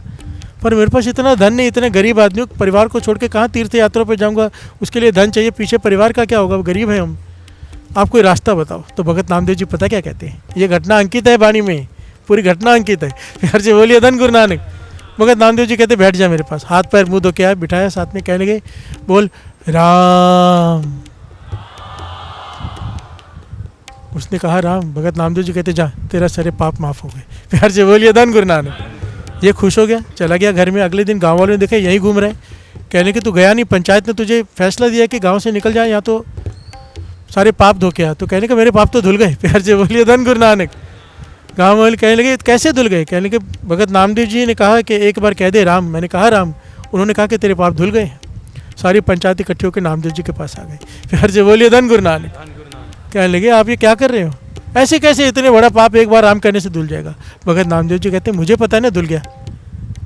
पर मेरे पास इतना धन नहीं, इतने गरीब आदमियों परिवार को छोड़ के कहाँ तीर्थ यात्रा पर जाऊँगा, उसके लिए धन चाहिए, पीछे परिवार का क्या होगा, गरीब है हम, आप कोई रास्ता बताओ। तो भगत नामदेव जी पता क्या कहते हैं, ये घटना अंकित है वाणी में, पूरी घटना अंकित है। फिर से बोलिए धन गुरु नानक। भगत नामदेव जी कहते बैठ जा मेरे पास, हाथ पैर मुँह धो के आया, बिठाया साथ में, कहने लगे बोल राम। उसने कहा राम। भगत नामदेव जी कहते जा, तेरा सारे पाप माफ़ हो गए। प्यार से बोलिए धन गुरु नानक। ये खुश हो गया, चला गया घर में। अगले दिन गाँव वालों ने देखा यहीं घूम रहे, कहने कि तू गया नहीं, पंचायत ने तुझे फैसला दिया कि गाँव से निकल जाए, या तो सारे पाप धो के आ। तो कहने के मेरे पाप तो धुल गए। प्यार से बोलिए धन गुरु नानक। गाँव वाले कहने लगे कैसे धुल गए, कहने के भगत नामदेव जी ने कहा कि एक बार कह दे राम। मैंने कहा राम, उन्होंने कहा कि तेरे पाप धुल गए। सारी पंचायत इकट्ठी होकर नामदेव जी के पास आ गए। प्यार से बोलिए धन गुरु नानक। कहने लगे आप ये क्या कर रहे हो, ऐसे कैसे इतने बड़ा पाप एक बार राम करने से धुल जाएगा। भगत नामदेव जी कहते मुझे पता है ना धुल गया,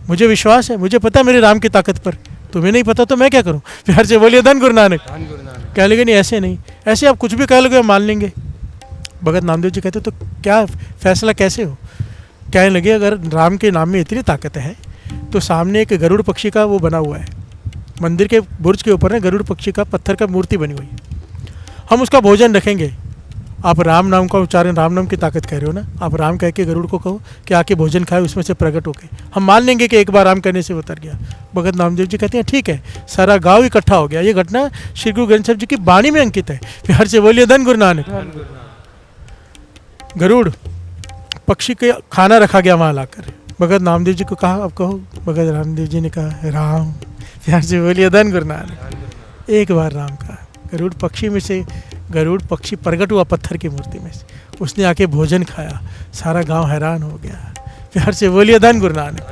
मुझे विश्वास है, मुझे पता है मेरे राम की ताकत पर, तुम्हें नहीं पता तो मैं क्या करूं? प्यार से बोलिए धन गुरु नानक।
धन गुरु नानक।
कह लगे नहीं ऐसे नहीं, ऐसे आप कुछ भी कह लोगे हम मान लेंगे। भगत नामदेव जी कहते तो क्या फैसला कैसे हो? कहने लगे अगर राम के नाम में इतनी ताकत है तो सामने एक गरुड़ पक्षी का वो बना हुआ है, मंदिर के बुर्ज के ऊपर ना गरुड़ पक्षी का पत्थर का मूर्ति बनी हुई है, हम उसका भोजन रखेंगे। आप राम नाम का उच्चारण, राम नाम की ताकत कह रहे हो ना, आप राम कह के गरुड़ को कहो कि आके भोजन खाए, उसमें से प्रकट होके हम मान लेंगे कि एक बार राम कहने से उतर गया। भगत नामदेव जी कहते हैं ठीक है, सारा गांव इकट्ठा हो गया। ये घटना श्री गुरु ग्रंथ साहिब जी की वाणी में अंकित है। प्यार से बोलिए धन गुरु नानक।
धन गुरु नानक।
गरुड़ पक्षी के खाना रखा गया वहाँ लाकर। भगत नामदेव जी को कहा अब कहो। भगत रामदेव जी ने कहा राम। प्यार से बोलिए धन गुरु नानक।
धन गुरु नानक।
एक बार राम कहा। गरुड़ पक्षी में से, गरुड़ पक्षी प्रकट हुआ पत्थर की मूर्ति में से, उसने आके भोजन खाया, सारा गांव हैरान हो गया। प्यार से बोलिए धन गुरु नानक।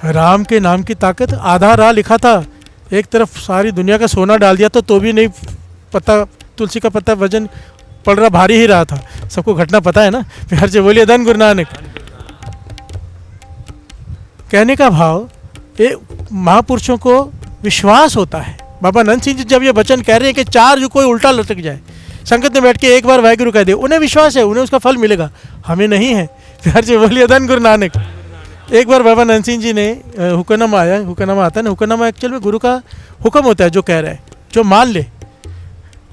राम के नाम की ताकत, आधा राह लिखा था, एक तरफ सारी दुनिया का सोना डाल दिया तो भी नहीं पता, तुलसी का पत्ता वजन पड़ रहा, भारी ही रहा था। सबको घटना पता है ना। प्यार से बोलिए धन गुरु नानक। कहने का भाव, ये महापुरुषों को विश्वास होता है। बाबा नंद सिंह जी जब ये वचन कह रहे हैं कि चार जो कोई उल्टा लटक जाए, संगत में बैठ के एक बार वाहिगुरु कह दे, उन्हें विश्वास है, उन्हें उसका फल मिलेगा, हमें नहीं है। प्यार से बोलिए धन गुरु नानक। एक बार बाबा नंद सिंह जी ने हुक्मनामा आया, हुक्मनामा आता है ना, हुक्मनामा एक्चुअल में गुरु का हुक्म होता है, जो कह रहा है, जो मान ले।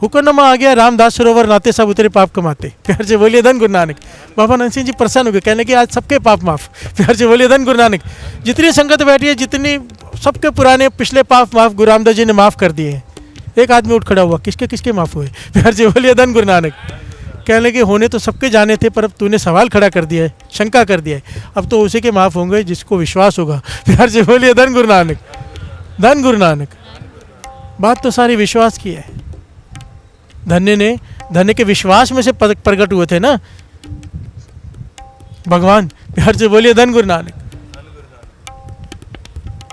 हुक्मनामा आ गया, रामदास सरोवर नाते सब उतरे पाप कमाते। प्यार से बोलिए धन गुरु नानक। बाबा नंद सिंह जी प्रसन्न हो गए, कहने कि आज सबके पाप माफ। प्यार से बोलिए धन गुरु नानक। जितनी संगत बैठी है, जितनी सबके पुराने पिछले पाप माफ गुरु रामदास जी ने माफ कर दिए हैं। एक आदमी उठ खड़ा हुआ, किसके किसके माफ हुए? प्यार से बोलिए धन गुरु नानक। कहने लगे होने तो सबके जाने थे, पर अब तूने सवाल खड़ा कर दिया है, शंका कर दिया है, अब तो उसी के माफ होंगे जिसको विश्वास होगा। प्यार से बोलिए धन गुरु नानक। धन गुरु नानक। बात तो सारी विश्वास की है। धन्य के विश्वास में से प्रकट हुए थे ना भगवान। प्यार से बोलिए धन गुरु नानक।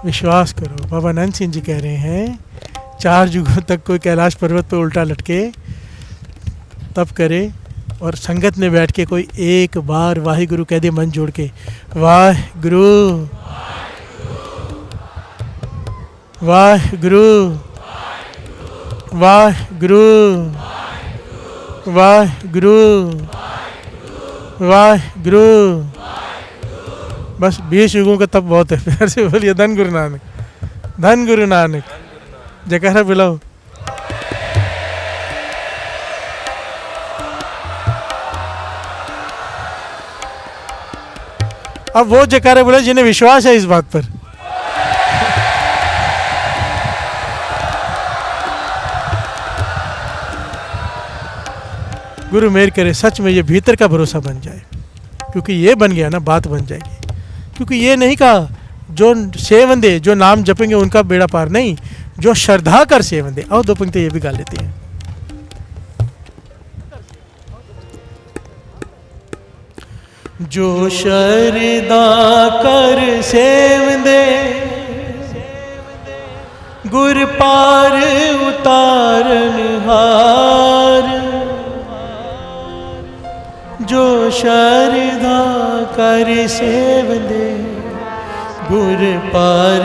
विश्वास करो। बाबा नंद सिंह जी कह रहे हैं 4 युगों तक कोई कैलाश पर्वत पर उल्टा लटके तब करे, और संगत में बैठ के कोई एक बार वाहिगुरु कह दे मन जोड़ के, वाहिगुरु वाहिगुरु वाहिगुरु वाहिगुरु वाहिगुरु। बस 20 युगों का तब बहुत है। प्यार से बोलिए धन गुरु नानक। धन गुरु नानक। जयकारा बुलाओ। अब वो जयकारा बुलाओ जिन्हें विश्वास है इस बात पर। गुरु मेहर करे सच में ये भीतर का भरोसा बन जाए, क्योंकि ये बन गया ना बात बन जाएगी। क्योंकि ये नहीं कहा जो सेवन दे, जो नाम जपेंगे उनका बेड़ा पार, नहीं, जो श्रद्धा कर सेवन दे। और 2 पंक्ति ये भी गा लेते हैं। जो श्रद्धा कर सेवन दे, गुर पार उतारन हार। जो श्रद्धा कर सेवन दे, गुर पार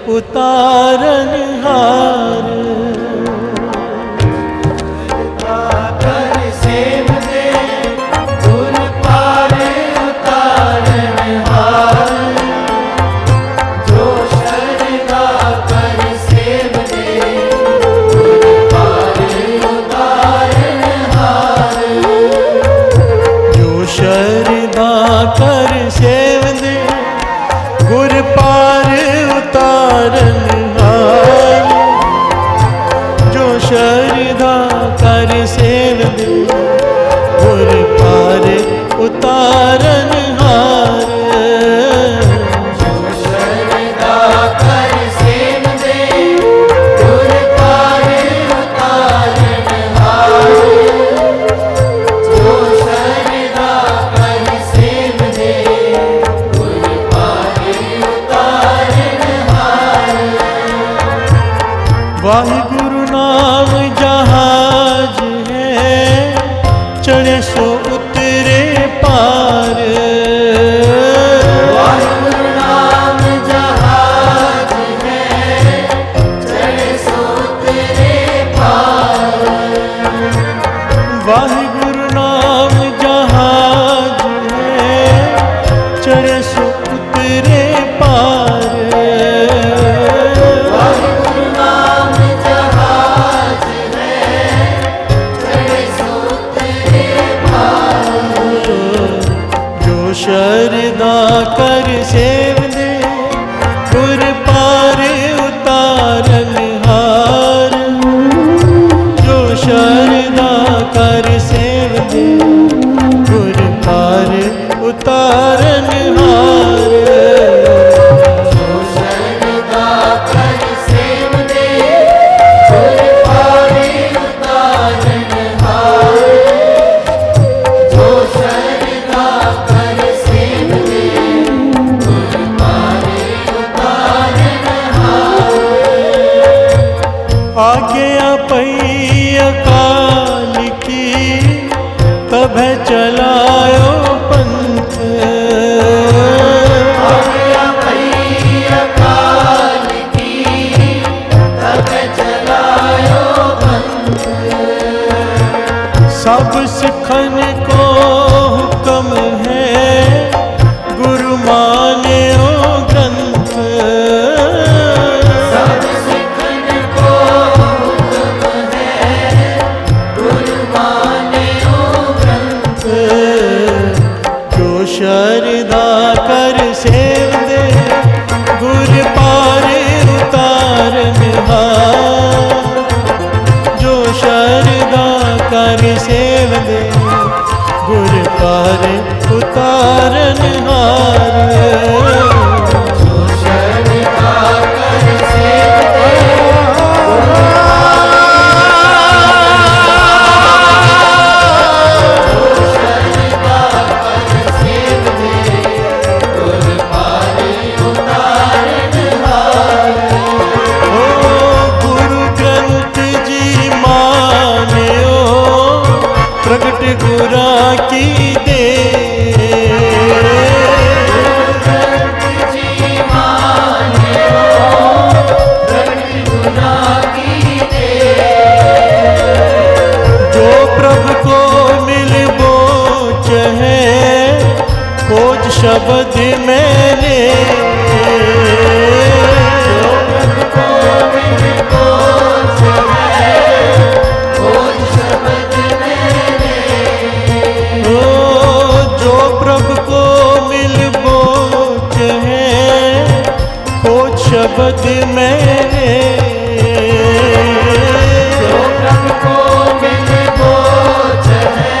उतारन हार।
कर सेवन दे, गुर पार उतारन हार। जो श्रद्धा कर सेवन दे, गुर पार उतारन हार।
जो श्रद्धा कर सेवन दे, गुर पार उतारन हार। जो श्रद्धा कर सेवन दे, गुर पार उतारन हार।
जो श्रद्धा कर सेवन दे, गुर पार उतारन हार। जो श्रद्धा कर सेवन दे, गुर पार उतारन हार।
वाहिगुरु नाम जहाज है, चढ़े सो उतरे पार। आज्ञा पई अकाल की तब चलायो पंथ।
आज्ञा पई अकाल की तब चलायो पंथ।
सब सिखन को हुक्म है गुरु मान्यो ग्रंथ।
सब सिखन को हुक्म है गुरु मान्यो ग्रंथ।
जो शरदा कर सेव दे गुर पार उतारन हार। जो शरदा कर सेव दे गुर पार उतारन हार।
जो शरदा कर सेव दे
प्रगट गुरा की दे।
प्रगट जी मान्यो प्रगट गुरा की दे।
जो प्रभु को मिल बोच है खोज शब्द मैंने।
जो प्रभु को मिल बोझ है खोज शब्द
जो प्रभु को मिल बोच है खोज शब्द मैंने।
जो प्रभु को मिल बोझ है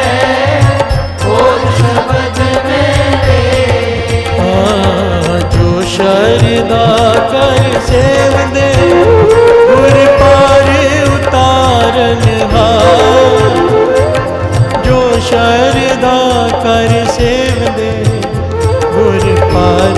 खोज शब्द मेरे।
जो शरदा कर सेव दे गुर पार उतारन हार। जो शरदा कर सेव दे गुर पार